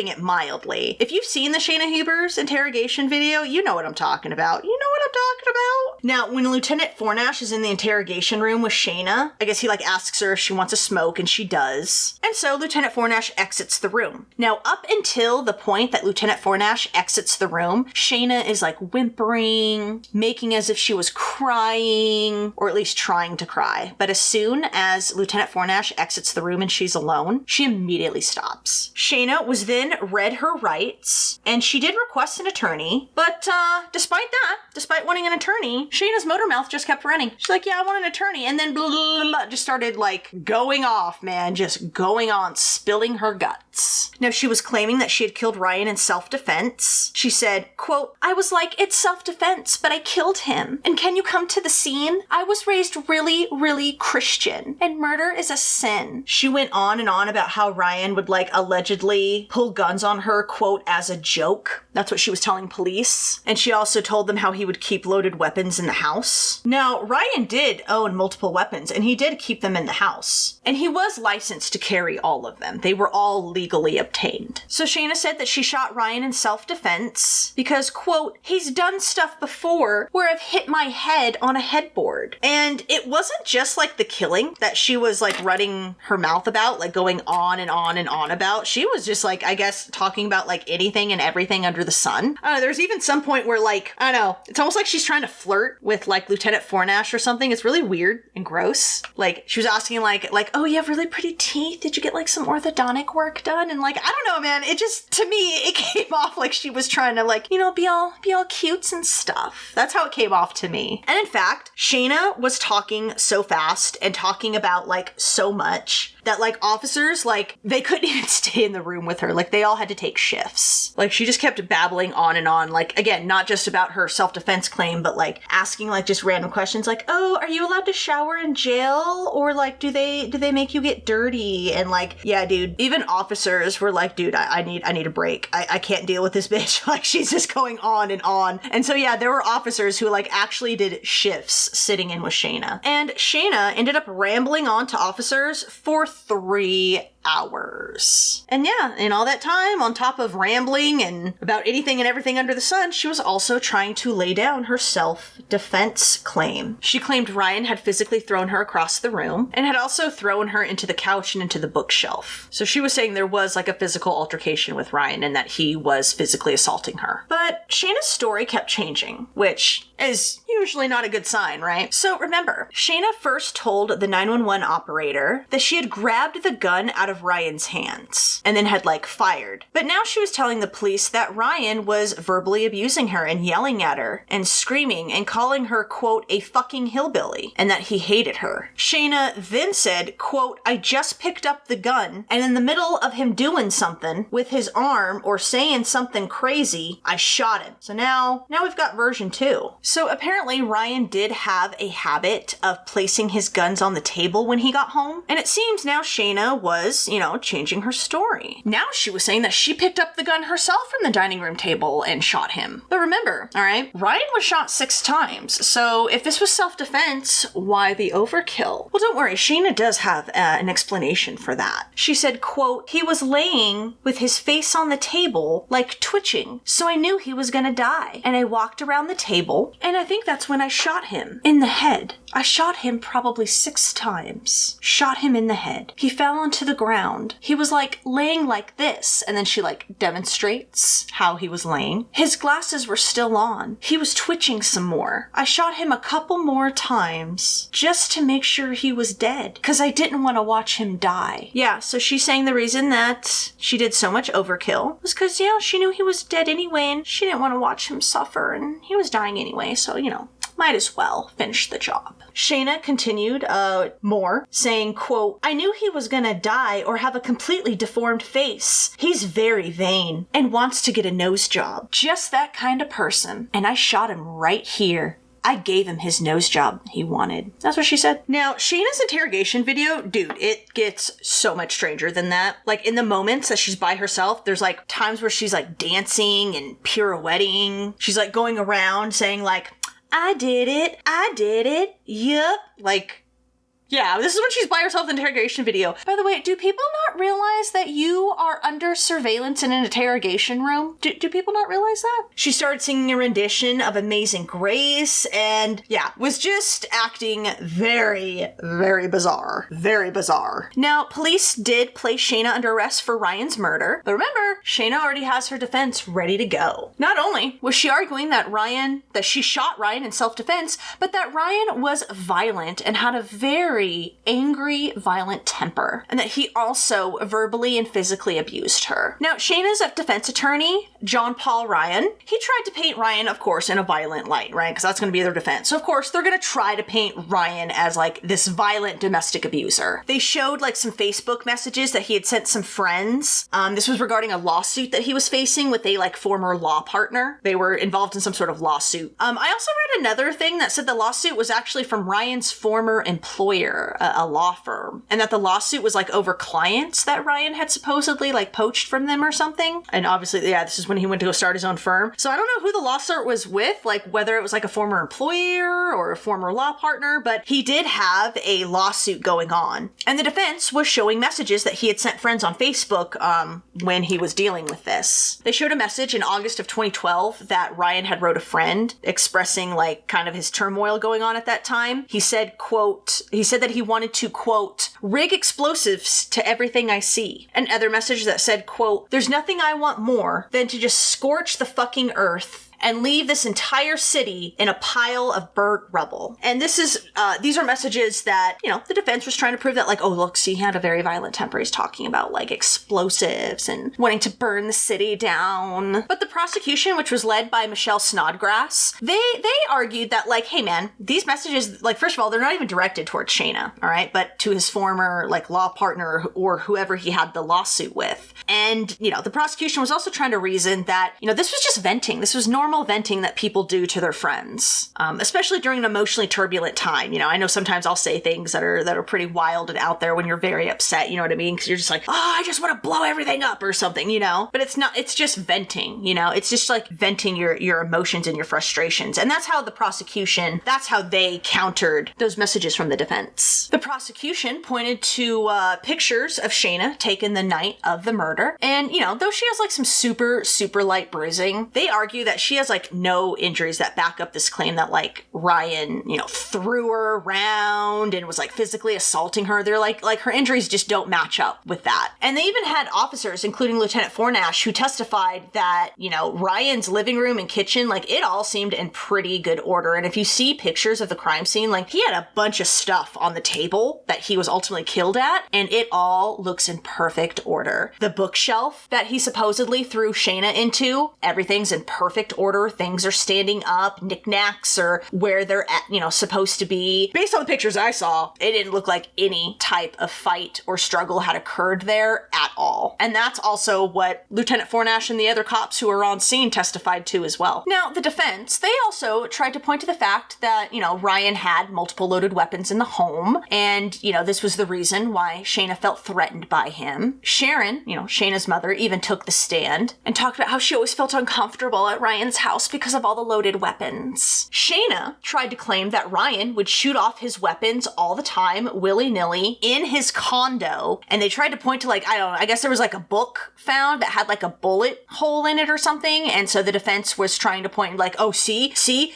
it mildly. If you've seen the Shayna Hubers interrogation video, you know what I'm talking about. You know what I'm talking about? Now, when Lieutenant Fornash is in the interrogation room with Shayna, I guess he asks her if she wants a smoke, and she does. And so Lieutenant Fornash exits the room. Now, up until the point that Lieutenant Fornash exits the room, Shayna is whimpering, making as if she was crying, or at least trying to cry. But as soon as Lieutenant Fornash exits the room and she's alone, she immediately stops. Shayna was then read her rights, and she did request an attorney, but despite wanting an attorney, Shayna's motor mouth just kept running. She's like, yeah, I want an attorney, and then blah, blah, blah, blah, just started going off, man, just going on, spilling her guts. Now, she was claiming that she had killed Ryan in self-defense. She said, quote, I was like, it's self-defense, but I killed him. And can you come to the scene? I was raised really, really Christian, and murder is a sin. She went on and on about how Ryan would allegedly pull guns on her, quote, as a joke. That's what she was telling police. And she also told them how he would keep loaded weapons in the house. Now, Ryan did own multiple weapons, and he did keep them in the house. And he was licensed to carry all of them. They were all legally obtained. So Shayna said that she shot Ryan in self-defense because, quote, he's done stuff before where I've hit my head on a headboard. And it wasn't just the killing that she was running her mouth about, going on and on and on about. She was just I guess talking about anything and everything under the sun. I don't know, there's even some point where I don't know, it's almost like she's trying to flirt with Lieutenant Fornash or something. It's really weird and gross. She was asking oh, you have really pretty teeth. Did you get some orthodontic work done? And I don't know, man, it just, to me, it came off like she was trying to be all cutes and stuff. That's how it came off to me. And in fact, Shayna was talking so fast and talking about so much that officers, they couldn't even stay in the room with her. They all had to take shifts. She just kept babbling on and on. Again, not just about her self-defense claim, but asking just random questions oh, are you allowed to shower in jail? Or do they make you get dirty? And yeah, dude, even officers were dude, I need a break. I can't deal with this bitch. She's just going on and on. And so yeah, there were officers who actually did shifts sitting in with Shayna. And Shayna ended up rambling on to officers for 3 hours. And yeah, in all that time, on top of rambling and about anything and everything under the sun, she was also trying to lay down her self-defense claim. She claimed Ryan had physically thrown her across the room and had also thrown her into the couch and into the bookshelf. So she was saying there was a physical altercation with Ryan and that he was physically assaulting her. But Shayna's story kept changing, which is usually not a good sign, right? So remember, Shayna first told the 911 operator that she had grabbed the gun out of Ryan's hands and then had fired. But now she was telling the police that Ryan was verbally abusing her and yelling at her and screaming and calling her, quote, a fucking hillbilly, and that he hated her. Shayna then said, quote, I just picked up the gun, and in the middle of him doing something with his arm or saying something crazy, I shot him. So now we've got version 2. So apparently Ryan did have a habit of placing his guns on the table when he got home, and it seems now Shayna was, changing her story. Now she was saying that she picked up the gun herself from the dining room table and shot him. But remember, all right, Ryan was shot 6 times, so if this was self-defense, why the overkill? Well, don't worry, Shayna does have an explanation for that. She said, quote, he was laying with his face on the table, twitching, so I knew he was gonna die. And I walked around the table, and I think that's when I shot him. In the head. I shot him probably 6 times. Shot him in the head. He fell onto the ground. He was laying like this, and then she demonstrates how he was laying. His glasses were still on. He was twitching some more. I shot him a couple more times just to make sure he was dead because I didn't want to watch him die. Yeah, so she's saying the reason that she did so much overkill was because, she knew he was dead anyway and she didn't want to watch him suffer and he was dying anyway, so, might as well finish the job. Shayna continued more, saying, quote, I knew he was gonna die or have a completely deformed face. He's very vain and wants to get a nose job. Just that kind of person. And I shot him right here I gave him his nose job he wanted. That's what she said. Now, Shayna's interrogation video, dude, it gets so much stranger than that. Like, in the moments that she's by herself, there's like times where she's like dancing and pirouetting. She's like going around saying like, I did it, yup. Like, yeah, this is when she's by herself in the interrogation video. By the way, do people not realize that you are under surveillance in an interrogation room? Do people not realize that? She started singing a rendition of Amazing Grace and, yeah, was just acting very, very bizarre. Very bizarre. Now, police did place Shayna under arrest for Ryan's murder, but remember, Shayna already has her defense ready to go. Not only was she arguing that she shot Ryan in self-defense, but that Ryan was violent and had a very angry, violent temper, and that he also verbally and physically abused her. Now, Shayna's defense attorney, John Paul Ryan, he tried to paint Ryan, of course, in a violent light, right? Because that's going to be their defense. So, of course, they're going to try to paint Ryan as, like, this violent domestic abuser. They showed, like, some Facebook messages that he had sent some friends. This was regarding a lawsuit that he was facing with a, like, former law partner. They were involved in some sort of lawsuit. I also read another thing that said the lawsuit was actually from Ryan's former employer, a law firm, and that the lawsuit was like over clients that Ryan had supposedly like poached from them or something. And obviously, yeah, this is when he went to go start his own firm. So I don't know who the lawsuit was with, like whether it was like a former employer or a former law partner, but he did have a lawsuit going on. And the defense was showing messages that he had sent friends on Facebook when he was dealing with this. They showed a message in August of 2012 that Ryan had wrote a friend expressing like kind of his turmoil going on at that time. He said that he wanted to, quote, rig explosives to everything I see. And other messages that said, quote, there's nothing I want more than to just scorch the fucking earth and leave this entire city in a pile of burnt rubble. And these are messages that, you know, the defense was trying to prove that, like, oh, look, see, he had a very violent temper. He's talking about, like, explosives and wanting to burn the city down. But the prosecution, which was led by Michelle Snodgrass, they argued that, like, hey, man, these messages, like, first of all, they're not even directed towards Shayna, all right, but to his former, like, law partner or whoever he had the lawsuit with. And, you know, the prosecution was also trying to reason that, you know, this was just venting. This was normal venting that people do to their friends, especially during an emotionally turbulent time. You know, I know sometimes I'll say things that are pretty wild and out there when you're very upset, you know what I mean? Because you're just like, oh, I just want to blow everything up or something, you know? But it's not, it's just venting, you know? It's just like venting your emotions and your frustrations. And that's how the prosecution, that's how they countered those messages from the defense. The prosecution pointed to pictures of Shayna taken the night of the murder. And, you know, though she has like some super, super light bruising, they argue that she has like no injuries that back up this claim that like Ryan, you know, threw her around and was like physically assaulting her. They're like her injuries just don't match up with that. And they even had officers, including Lieutenant Fornash, who testified that, you know, Ryan's living room and kitchen, like it all seemed in pretty good order. And if you see pictures of the crime scene, like he had a bunch of stuff on the table that he was ultimately killed at, and it all looks in perfect order. The bookshelf that he supposedly threw Shayna into, everything's in perfect order. Things are standing up, knickknacks are where they're at, you know, supposed to be. Based on the pictures I saw, it didn't look like any type of fight or struggle had occurred there at all. And that's also what Lieutenant Fornash and the other cops who were on scene testified to as well. Now, the defense, they also tried to point to the fact that, you know, Ryan had multiple loaded weapons in the home, and, you know, this was the reason why Shayna felt threatened by him. Sharon, you know, Shayna's mother, even took the stand and talked about how she always felt uncomfortable at Ryan's house because of all the loaded weapons. Shayna tried to claim that Ryan would shoot off his weapons all the time, willy-nilly, in his condo, and they tried to point to, like, I don't know, I guess there was like a book found that had like a bullet hole in it or something, and so the defense was trying to point like, oh, see,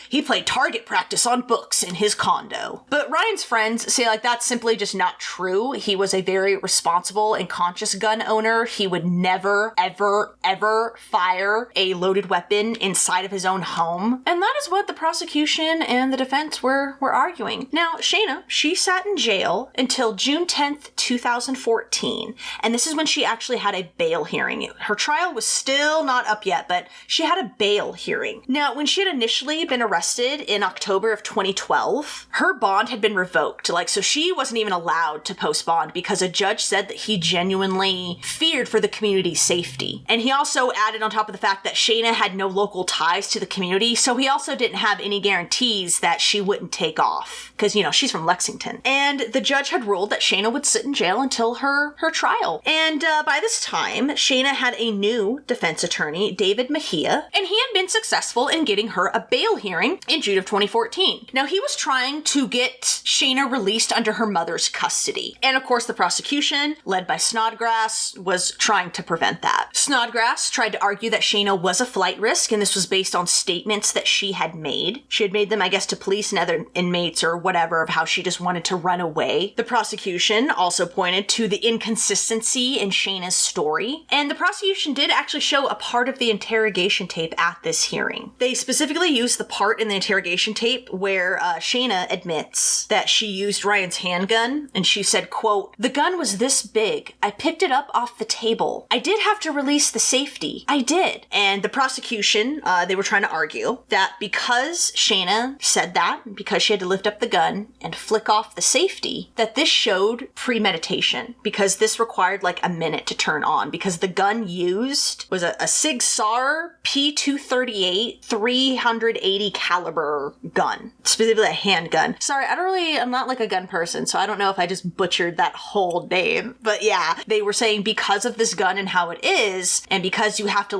he played target practice on books in his condo. But Ryan's friends say like that's simply just not true. He was a very responsible and conscious gun owner. He would never, ever, ever fire a loaded weapon inside of his own home. And that is what the prosecution and the defense were arguing. Now, Shayna, she sat in jail until June 10th, 2014. And this is when she actually had a bail hearing. Her trial was still not up yet, but she had a bail hearing. Now, when she had initially been arrested in October of 2012, her bond had been revoked. Like, so she wasn't even allowed to post bond because a judge said that he genuinely feared for the community's safety. And he also added on top of the fact that Shayna had no local ties ties to the community, so he also didn't have any guarantees that she wouldn't take off. Because, she's from Lexington. And the judge had ruled that Shayna would sit in jail until her trial. And by this time, Shayna had a new defense attorney, David Mejia, and he had been successful in getting her a bail hearing in June of 2014. Now, he was trying to get Shayna released under her mother's custody. And of course, the prosecution, led by Snodgrass, was trying to prevent that. Snodgrass tried to argue that Shayna was a flight risk, and this was based on statements that she had made. She had made them, I guess, to police and other inmates or whatever, of how she just wanted to run away. The prosecution also pointed to the inconsistency in Shayna's story, and the prosecution did actually show a part of the interrogation tape at this hearing. They specifically used the part in the interrogation tape where Shayna admits that she used Ryan's handgun, and she said, quote, "The gun was this big. I picked it up off the table. I did have to release the safety. I did." And the prosecution, they were trying to argue that because Shayna said that, because she had to lift up the gun and flick off the safety, that this showed premeditation, because this required like a minute to turn on, because the gun used was a Sig Sauer P238 380 caliber gun, specifically a handgun. Sorry, I'm not like a gun person, so I don't know if I just butchered that whole name, but yeah, they were saying because of this gun and how it is, and because you have to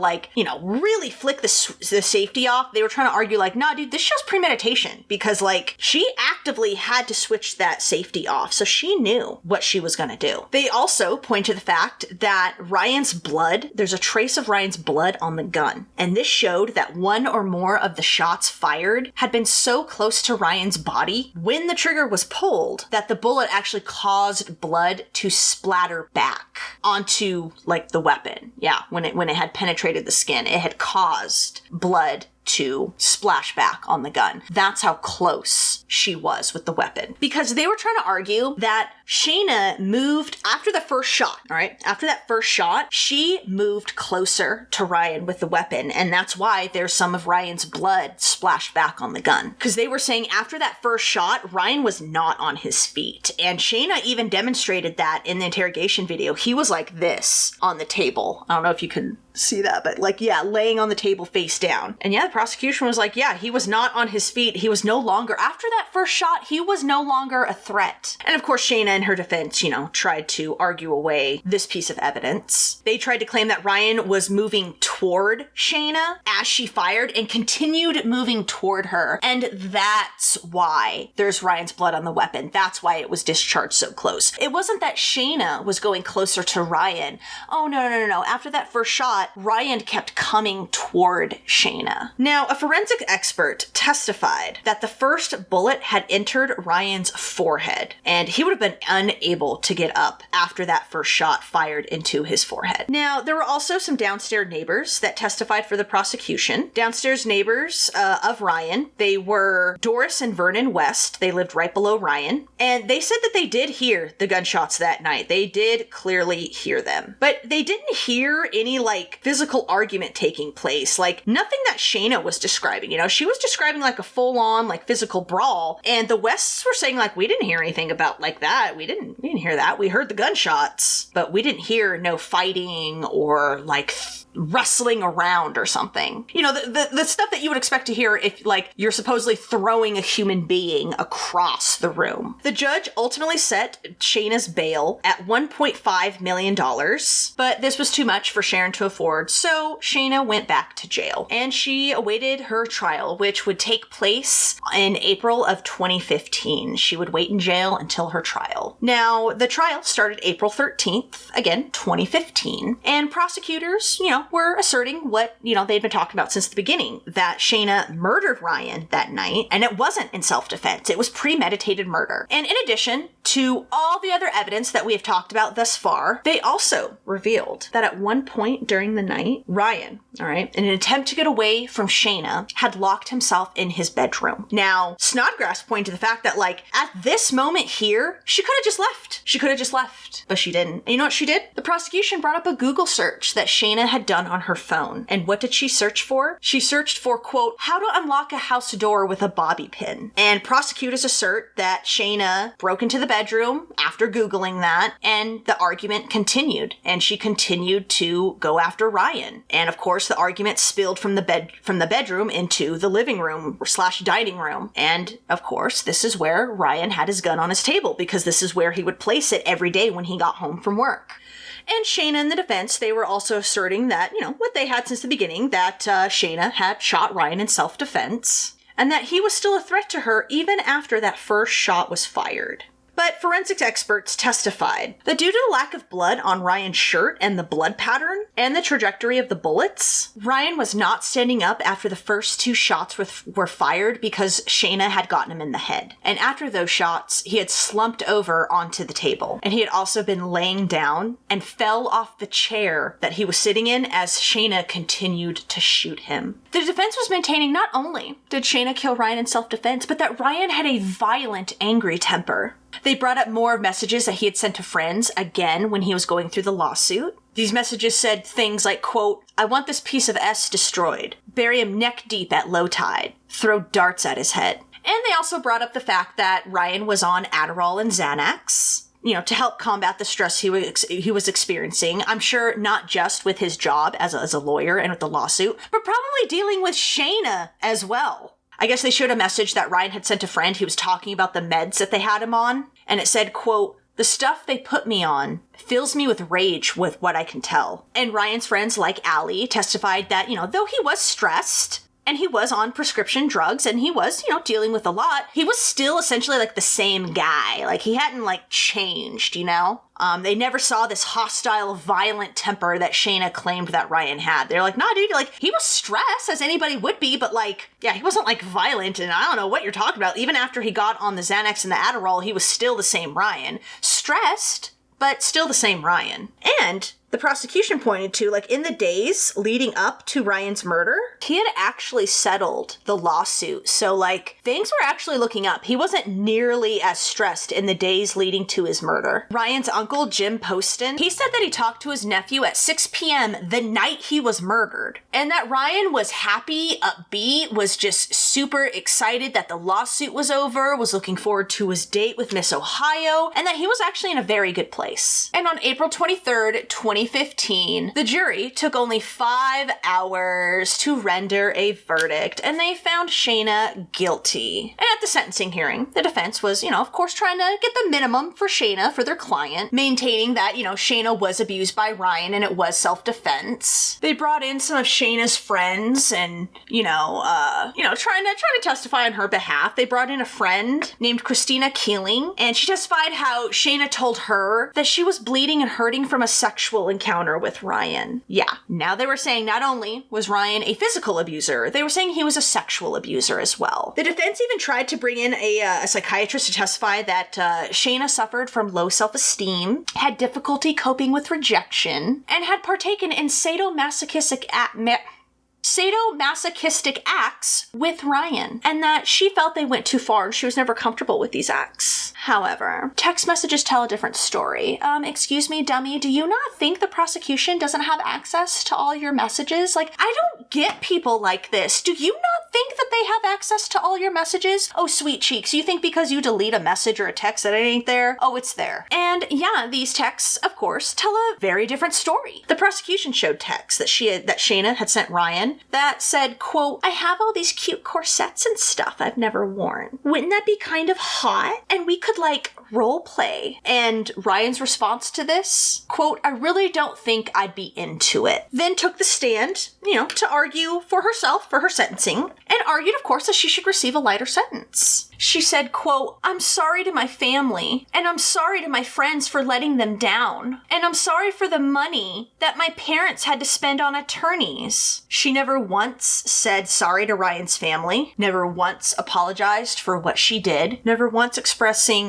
really flick the safety off, they were trying to argue nah, dude, this shows premeditation, because she actively had to switch that safety off, so she knew what she was gonna do. They also point to the fact that there's a trace of Ryan's blood on the gun, and this showed that one or more of the shots fired had been so close to Ryan's body when the trigger was pulled that the bullet actually caused blood to splatter back onto the weapon. Yeah, when it had penetrated the skin, it had caused blood to splash back on the gun. That's how close she was with the weapon. Because they were trying to argue that Shayna moved after the first shot, all right? After that first shot, she moved closer to Ryan with the weapon, and that's why there's some of Ryan's blood splashed back on the gun. Because they were saying after that first shot, Ryan was not on his feet, and Shayna even demonstrated that in the interrogation video. He was like this on the table. I don't know if you can see that, but laying on the table face down. And yeah, the prosecution was like, yeah, he was not on his feet. He was no longer, after that first shot, he was no longer a threat. And of course, Shayna in her defense, tried to argue away this piece of evidence. They tried to claim that Ryan was moving toward Shayna as she fired and continued moving toward her. And that's why there's Ryan's blood on the weapon. That's why it was discharged so close. It wasn't that Shayna was going closer to Ryan. Oh, no. After that first shot, Ryan kept coming toward Shayna. Now, a forensic expert testified that the first bullet had entered Ryan's forehead, and he would have been unable to get up after that first shot fired into his forehead. Now, there were also some downstairs neighbors that testified for the prosecution. Downstairs neighbors of Ryan, they were Doris and Vernon West. They lived right below Ryan, and they said that they did hear the gunshots that night. They did clearly hear them, but they didn't hear any physical argument taking place, nothing that Shayna was describing. She was describing a full-on physical brawl, and the Wests were saying we didn't hear anything about that. We didn't hear that. We heard the gunshots, but we didn't hear no fighting or rustling around or something. The stuff that you would expect to hear if you're supposedly throwing a human being across the room. The judge ultimately set Shayna's bail at $1.5 million, but this was too much for Sharon to afford, so Shayna went back to jail, and she awaited her trial, which would take place in April of 2015. She would wait in jail until her trial. Now, the trial started April 13th, again, 2015, and prosecutors, were asserting what, they'd been talking about since the beginning, that Shayna murdered Ryan that night, and it wasn't in self-defense. It was premeditated murder. And in addition to all the other evidence that we have talked about thus far, they also revealed that at one point during the night, Ryan, all right, in an attempt to get away from Shayna, had locked himself in his bedroom. Now, Snodgrass pointed to the fact that, at this moment here, she could have just left. She could have just left, but she didn't. And you know what she did? The prosecution brought up a Google search that Shayna had done done on her phone. And what did she search for? She searched for, quote, how to unlock a house door with a bobby pin. And prosecutors assert that Shayna broke into the bedroom after Googling that, and the argument continued. And she continued to go after Ryan. And of course, the argument spilled from the bedroom into the living room / dining room. And of course, this is where Ryan had his gun on his table, because this is where he would place it every day when he got home from work. And Shayna and the defense, they were also asserting that, what they had since the beginning, that Shayna had shot Ryan in self-defense, and that he was still a threat to her even after that first shot was fired. But forensics experts testified that due to the lack of blood on Ryan's shirt and the blood pattern and the trajectory of the bullets, Ryan was not standing up after the first 2 shots were fired because Shayna had gotten him in the head. And after those shots, he had slumped over onto the table. And he had also been laying down and fell off the chair that he was sitting in as Shayna continued to shoot him. The defense was maintaining not only did Shayna kill Ryan in self-defense, but that Ryan had a violent, angry temper. They brought up more messages that he had sent to friends, again, when he was going through the lawsuit. These messages said things like, quote, I want this piece of S destroyed. Bury him neck deep at low tide. Throw darts at his head. And they also brought up the fact that Ryan was on Adderall and Xanax, to help combat the stress he was experiencing. I'm sure not just with his job as a lawyer and with the lawsuit, but probably dealing with Shayna as well. I guess they showed a message that Ryan had sent a friend. He was talking about the meds that they had him on. And it said, quote, the stuff they put me on fills me with rage with what I can tell. And Ryan's friends like Allie testified that, though he was stressed and he was on prescription drugs and he was, dealing with a lot, he was still essentially like the same guy. Like he hadn't changed, They never saw this hostile, violent temper that Shayna claimed that Ryan had. They're like, nah, dude, he was stressed as anybody would be, but he wasn't violent, and I don't know what you're talking about. Even after he got on the Xanax and the Adderall, he was still the same Ryan. Stressed, but still the same Ryan. And the prosecution pointed to, in the days leading up to Ryan's murder, he had actually settled the lawsuit. So, things were actually looking up. He wasn't nearly as stressed in the days leading to his murder. Ryan's uncle, Jim Poston, he said that he talked to his nephew at 6 p.m. the night he was murdered. And that Ryan was happy, upbeat, was just super excited that the lawsuit was over, was looking forward to his date with Miss Ohio, and that he was actually in a very good place. And on April 23rd, 2015, the jury took only 5 hours to render a verdict, and they found Shayna guilty. And at the sentencing hearing, the defense was, of course, trying to get the minimum for Shayna, for their client, maintaining that, Shayna was abused by Ryan and it was self-defense. They brought in some of Shayna's friends and, trying to testify on her behalf. They brought in a friend named Christina Keeling, and she testified how Shayna told her that she was bleeding and hurting from a sexual encounter with Ryan. Yeah. Now they were saying not only was Ryan a physical abuser, they were saying he was a sexual abuser as well. The defense even tried to bring in a psychiatrist to testify that Shayna suffered from low self-esteem, had difficulty coping with rejection, and had partaken in sadomasochistic acts with Ryan, and that she felt they went too far and she was never comfortable with these acts. However, text messages tell a different story. Excuse me, dummy, do you not think the prosecution doesn't have access to all your messages? I don't get people like this. Do you not think that they have access to all your messages? Oh, sweet cheeks, you think because you delete a message or a text that it ain't there? Oh, it's there. And yeah, these texts, of course, tell a very different story. The prosecution showed texts that Shayna had sent Ryan that said, quote, I have all these cute corsets and stuff I've never worn. Wouldn't that be kind of hot? And we could role play. And Ryan's response to this, quote, I really don't think I'd be into it. Then took the stand, to argue for herself, for her sentencing, and argued, of course, that she should receive a lighter sentence. She said, quote, I'm sorry to my family, and I'm sorry to my friends for letting them down, and I'm sorry for the money that my parents had to spend on attorneys. She never once said sorry to Ryan's family, never once apologized for what she did, never once expressing,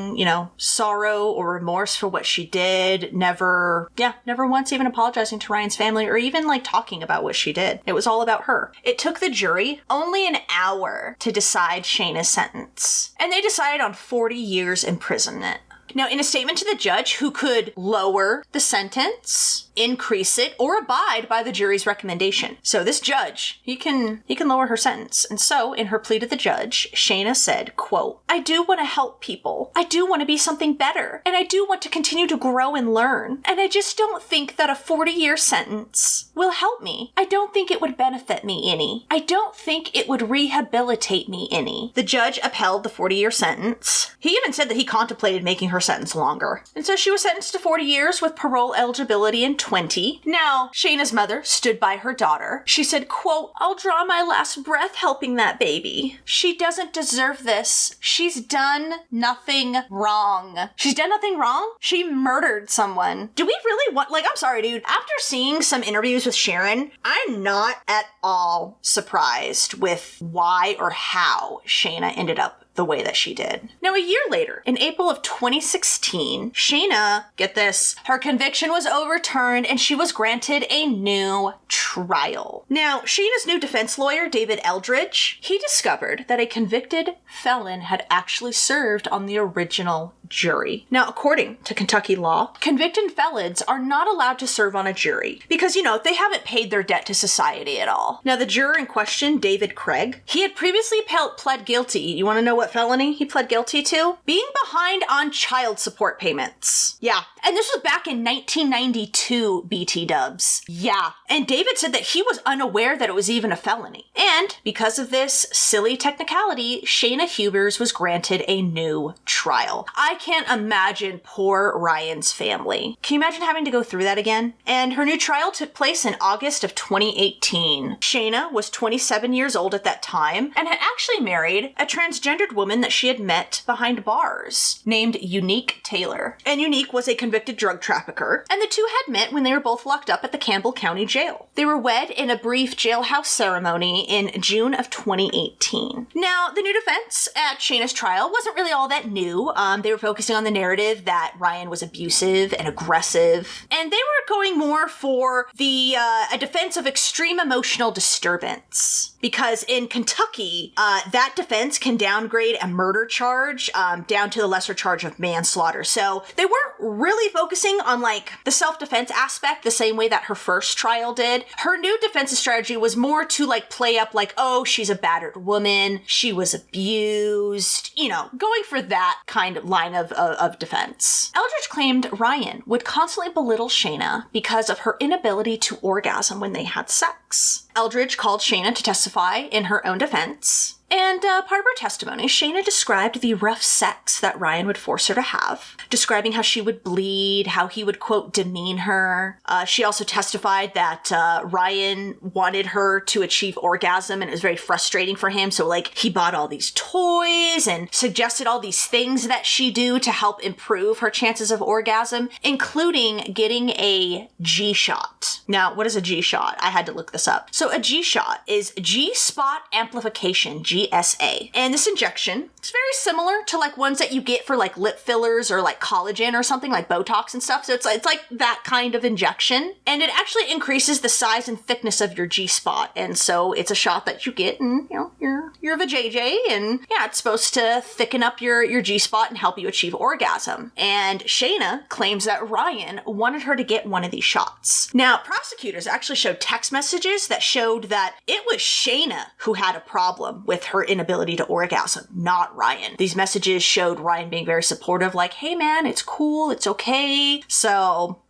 sorrow or remorse for what she did, never once even apologizing to Ryan's family or even talking about what she did. It was all about her. It took the jury only an hour to decide Shayna's sentence. And they decided on 40 years imprisonment. Now, in a statement to the judge, who could lower the sentence, increase it, or abide by the jury's recommendation. So this judge, he can lower her sentence. And so, in her plea to the judge, Shayna said, quote, "I do want to help people. I do want to be something better. And I do want to continue to grow and learn. And I just don't think that a 40-year sentence will help me. I don't think it would benefit me any. I don't think it would rehabilitate me any." The judge upheld the 40-year sentence. He even said that he contemplated making her sentence longer. And so she was sentenced to 40 years with parole eligibility in 20. Now, Shayna's mother stood by her daughter. She said, quote, "I'll draw my last breath helping that baby. She doesn't deserve this. She's done nothing wrong." She's done nothing wrong? She murdered someone. Do we really want, I'm sorry, dude. After seeing some interviews with Sharon, I'm not at all surprised with why or how Shayna ended up the way that she did. Now, a year later, in April of 2016, Shayna, get this, her conviction was overturned and she was granted a new trial. Now, Shayna's new defense lawyer, David Eldridge, he discovered that a convicted felon had actually served on the original jury. Now, according to Kentucky law, convicted felons are not allowed to serve on a jury because, they haven't paid their debt to society at all. Now, the juror in question, David Gregg, he had previously pled guilty. You want to know what felony he pled guilty to? Being behind on child support payments. Yeah. And this was back in 1992, BT dubs. Yeah. And David said that he was unaware that it was even a felony. And because of this silly technicality, Shayna Hubers was granted a new trial. I can't imagine poor Ryan's family. Can you imagine having to go through that again? And her new trial took place in August of 2018. Shayna was 27 years old at that time and had actually married a transgendered woman that she had met behind bars named Unique Taylor. And Unique was a convicted drug trafficker, and the two had met when they were both locked up at the Campbell County Jail. They were wed in a brief jailhouse ceremony in June of 2018. Now, the new defense at Shayna's trial wasn't really all that new. They were focusing on the narrative that Ryan was abusive and aggressive, and they were going more for a defense of extreme emotional disturbance. Because in Kentucky, that defense can downgrade a murder charge down to the lesser charge of manslaughter. So they weren't really focusing on the self-defense aspect the same way that her first trial did. Her new defensive strategy was more to play up oh, she's a battered woman, she was abused, going for that kind of line of defense. Eldridge claimed Ryan would constantly belittle Shayna because of her inability to orgasm when they had sex. Eldridge called Shayna to testify in her own defense. And part of her testimony, Shayna described the rough sex that Ryan would force her to have, describing how she would bleed, how he would, quote, demean her. She also testified that Ryan wanted her to achieve orgasm, and it was very frustrating for him. So, he bought all these toys and suggested all these things that she do to help improve her chances of orgasm, including getting a G-shot. Now, what is a G-shot? I had to look this up. So a G-shot is G-spot amplification, GSA. And this injection, it's very similar to ones that you get for lip fillers or collagen or something like Botox and stuff. So it's like that kind of injection. And it actually increases the size and thickness of your G-spot. And so it's a shot that you get and, you're the JJ, and yeah, it's supposed to thicken up your G-spot and help you achieve orgasm. And Shayna claims that Ryan wanted her to get one of these shots. Now, prosecutors actually showed text messages that showed that it was Shayna who had a problem with her inability to orgasm, not Ryan. These messages showed Ryan being very supportive, hey man, it's cool, it's okay. So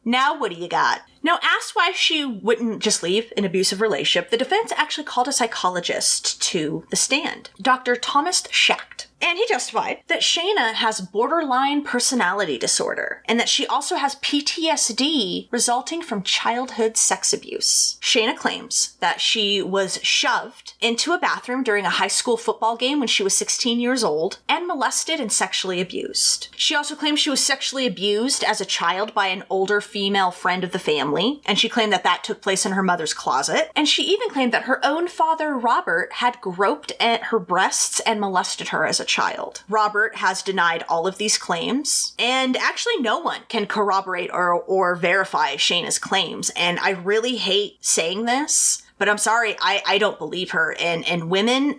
now what do you got? Now, asked why she wouldn't just leave an abusive relationship, the defense actually called a psychologist to the stand, Dr. Thomas Schacht. And he testified that Shayna has borderline personality disorder and that she also has PTSD resulting from childhood sex abuse. Shayna claims that she was shoved into a bathroom during a high school football game when she was 16 years old and molested and sexually abused. She also claims she was sexually abused as a child by an older female friend of the family, and she claimed that took place in her mother's closet. And she even claimed that her own father, Robert, had groped at her breasts and molested her as a child. Robert has denied all of these claims, and actually no one can corroborate or verify Shayna's claims. And I really hate saying this, but I'm sorry, I don't believe her. And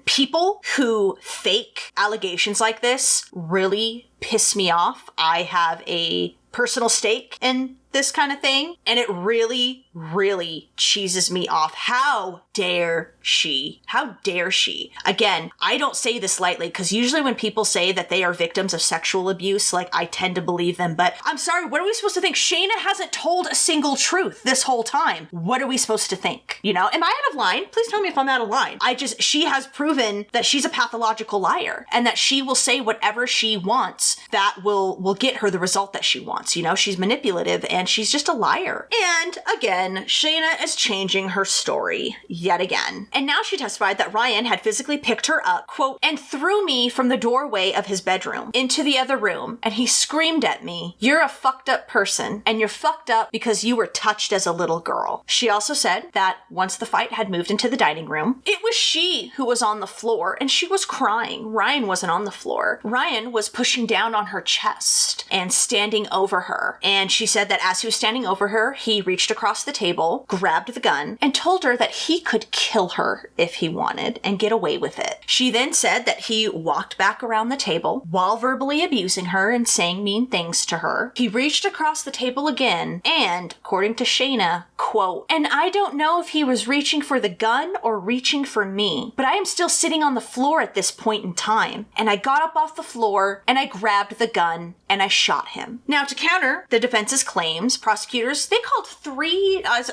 people who fake allegations like this really piss me off. I have a personal stake in this kind of thing, and it really, really cheeses me off. How dare she? How dare she? Again, I don't say this lightly, because usually when people say that they are victims of sexual abuse, like, I tend to believe them, but I'm sorry, what are we supposed to think? Shayna hasn't told a single truth this whole time. What are we supposed to think? You know, am I out of line? Please tell me if I'm out of line. She has proven that she's a pathological liar, and that she will say whatever she wants that will get her the result that she wants. You know, she's manipulative, and she's just a liar. And again, Shayna is changing her story yet again. And now she testified that Ryan had physically picked her up, quote, and threw me from the doorway of his bedroom into the other room. And he screamed at me, "You're a fucked up person, and you're fucked up because you were touched as a little girl." She also said that once the fight had moved into the dining room, it was she who was on the floor, and she was crying. Ryan wasn't on the floor. Ryan was pushing down on her chest and standing over her. And she said that as he was standing over her, he reached across the table, grabbed the gun, and told her that he could kill her if he wanted and get away with it. She then said that he walked back around the table while verbally abusing her and saying mean things to her. He reached across the table again and, according to Shayna, quote, "And I don't know if he was reaching for the gun or reaching for me, but I am still sitting on the floor at this point in time. And I got up off the floor and I grabbed the gun and I shot him." Now, to counter the defense's claims, prosecutors, they called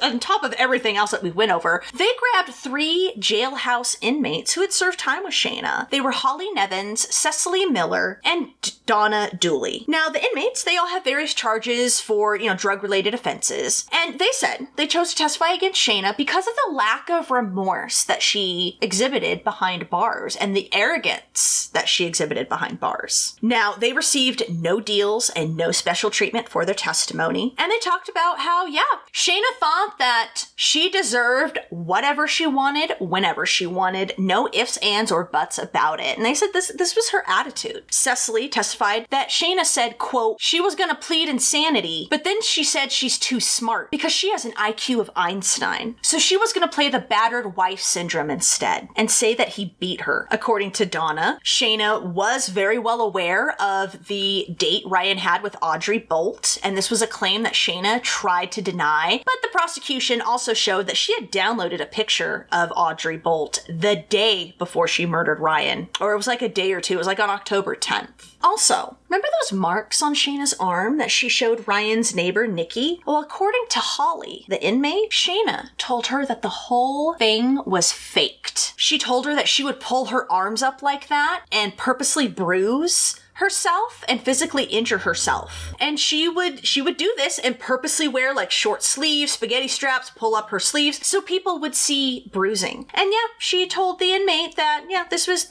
on top of everything else that we went over, they grabbed 3 jailhouse inmates who had served time with Shayna. They were Holly Nevins, Cecily Miller, and Donna Dooley. Now, the inmates, they all have various charges for, drug-related offenses. And they said they chose to testify against Shayna because of the lack of remorse that she exhibited behind bars and the arrogance that she exhibited behind bars. Now, they received no deals and no special treatment for their testimony. And they talked about how, Shayna thought that she deserved whatever she wanted, whenever she wanted, no ifs, ands, or buts about it. And they said this was her attitude. Cecily testified that Shayna said, quote, she was going to plead insanity, but then she said she's too smart because she has an IQ of Einstein. So she was going to play the battered wife syndrome instead and say that he beat her. According to Donna, Shayna was very well aware of the date Ryan had with Audrey Bolt, and this was a claim that Shayna tried to deny, but the prosecution also showed that she had downloaded a picture of Audrey Bolt the day before she murdered Ryan, or it was like a day or two. It was like on October 10th. Also, remember those marks on Shayna's arm that she showed Ryan's neighbor, Nikki? Well, according to Holly, the inmate, Shayna told her that the whole thing was faked. She told her that she would pull her arms up like that and purposely bruise herself and physically injure herself. And she would do this and purposely wear like short sleeves, spaghetti straps, pull up her sleeves so people would see bruising. And she told the inmate that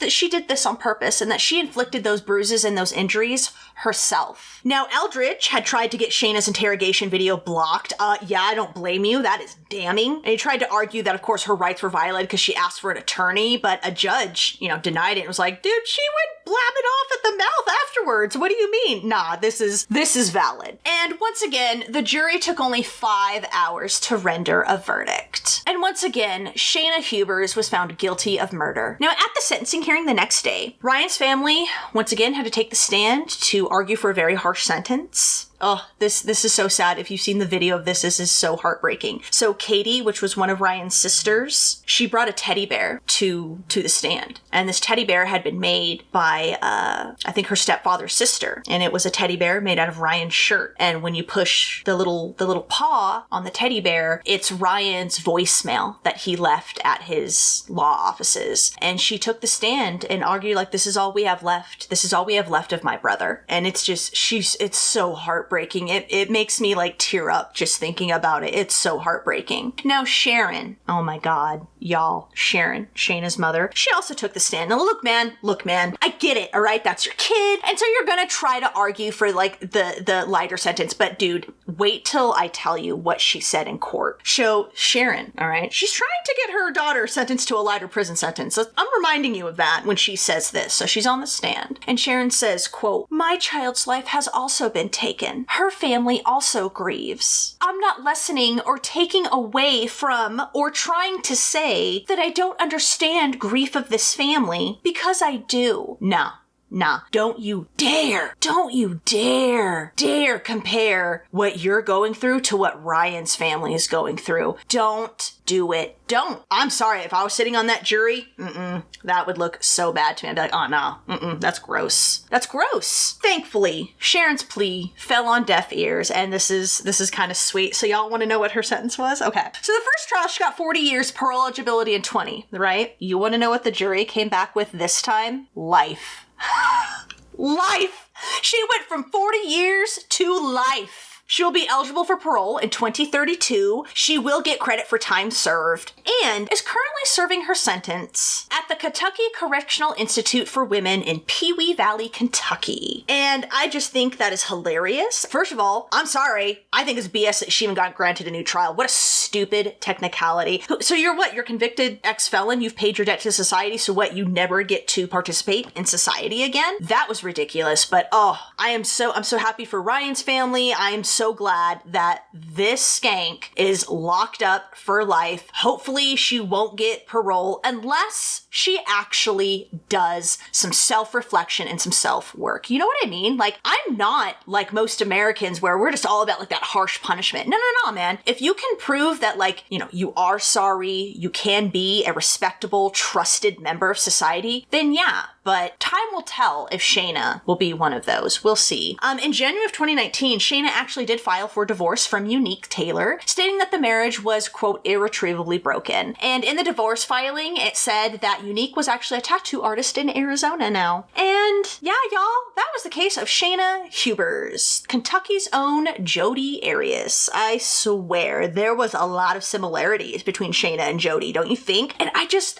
she did this on purpose and that she inflicted those bruises and those injuries herself. Now, Eldridge had tried to get Shayna's interrogation video blocked. I don't blame you. That is damning. And he tried to argue that, of course, her rights were violated because she asked for an attorney, but a judge, denied it and was like, dude, she went blabbing off at the mouth afterwards. What do you mean? Nah, this is valid. And once again, the jury took only 5 hours to render a verdict. And once again, Shayna Hubers was found guilty of murder. Now, at the sentencing hearing the next day, Ryan's family once again had to take the stand to argue for a very harsh sentence. Oh, this is so sad. If you've seen the video of this is so heartbreaking. So Katie, which was one of Ryan's sisters, she brought a teddy bear to the stand. And this teddy bear had been made by, I think her stepfather's sister. And it was a teddy bear made out of Ryan's shirt. And when you push the little paw on the teddy bear, it's Ryan's voicemail that he left at his law offices. And she took the stand and argued like, this is all we have left. This is all we have left of my brother. And it's just, it's so heartbreaking. It makes me like tear up just thinking about it. It's so heartbreaking. Now Sharon, oh my God, y'all, Sharon, Shayna's mother, she also took the stand. Now look, man, I get it, all right? That's your kid. And so you're gonna try to argue for like the lighter sentence, but dude, wait till I tell you what she said in court. So Sharon, all right, she's trying to get her daughter sentenced to a lighter prison sentence. So I'm reminding you of that when she says this. So she's on the stand and Sharon says, quote, my child's life has also been taken. Her family also grieves. I'm not lessening or taking away from or trying to say that I don't understand grief of this family because I do. No, Don't you dare compare what you're going through to what Ryan's family is going through. Don't do it. Don't. I'm sorry, if I was sitting on that jury, that would look so bad to me. I'd be like, oh no, that's gross. That's gross. Thankfully, Sharon's plea fell on deaf ears, and this is kind of sweet. So y'all want to know what her sentence was? Okay. So the first trial, she got 40 years, parole eligibility, and 20, right? You want to know what the jury came back with this time? Life. Life. She went from 40 years to life. She will be eligible for parole in 2032. She will get credit for time served and is currently serving her sentence at the Kentucky Correctional Institute for Women in Pewee Valley, Kentucky. And I just think that is hilarious. First of all, I'm sorry. I think it's BS that she even got granted a new trial. What a stupid technicality. So you're what? You're convicted ex-felon. You've paid your debt to society. So what? You never get to participate in society again? That was ridiculous. But I'm so happy for Ryan's family. I am so glad that this skank is locked up for life. Hopefully she won't get parole unless she actually does some self-reflection and some self-work. You know what I mean? Like, I'm not like most Americans where we're just all about like that harsh punishment. No, man. If you can prove that, like, you know, you are sorry, you can be a respectable, trusted member of society, then yeah. But time will tell if Shayna will be one of those. We'll see. In January of 2019, Shayna actually did file for divorce from Unique Taylor, stating that the marriage was, quote, irretrievably broken. And in the divorce filing, it said that Unique was actually a tattoo artist in Arizona now. And yeah, y'all, that was the case of Shayna Hubers, Kentucky's own Jodie Arias. I swear, there was a lot of similarities between Shayna and Jodi, don't you think? And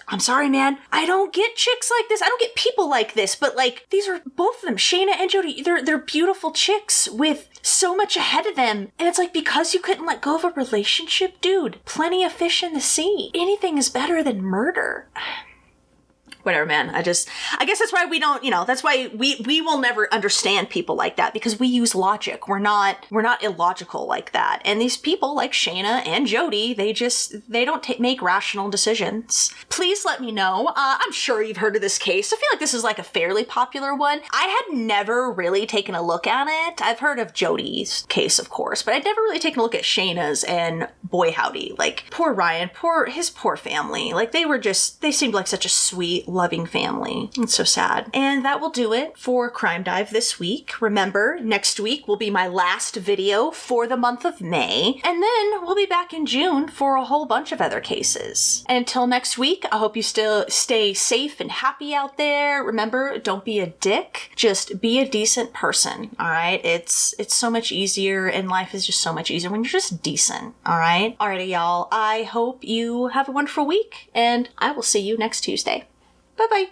I'm sorry, man, I don't get chicks like this. I don't get people like this, but like, these are both of them, Shayna and Jodi. They're beautiful chicks with so much ahead of them. And it's like, because you couldn't let go of a relationship, dude, plenty of fish in the sea. Anything is better than murder. Whatever, man. I guess that's why we don't, that's why we will never understand people like that, because we use logic. We're not illogical like that. And these people like Shayna and Jodi, they don't make rational decisions. Please let me know. I'm sure you've heard of this case. I feel like this is like a fairly popular one. I had never really taken a look at it. I've heard of Jodi's case, of course, but I'd never really taken a look at Shayna's, and boy howdy, like, poor Ryan, his poor family. Like, they seemed like such a sweet, loving family. It's so sad. And that will do it for Crime Dive this week. Remember, next week will be my last video for the month of May, and then we'll be back in June for a whole bunch of other cases. And until next week, I hope you still stay safe and happy out there. Remember, don't be a dick. Just be a decent person, all right? It's so much easier, and life is just so much easier when you're just decent, all right? Alrighty, y'all. I hope you have a wonderful week, and I will see you next Tuesday. Bye-bye.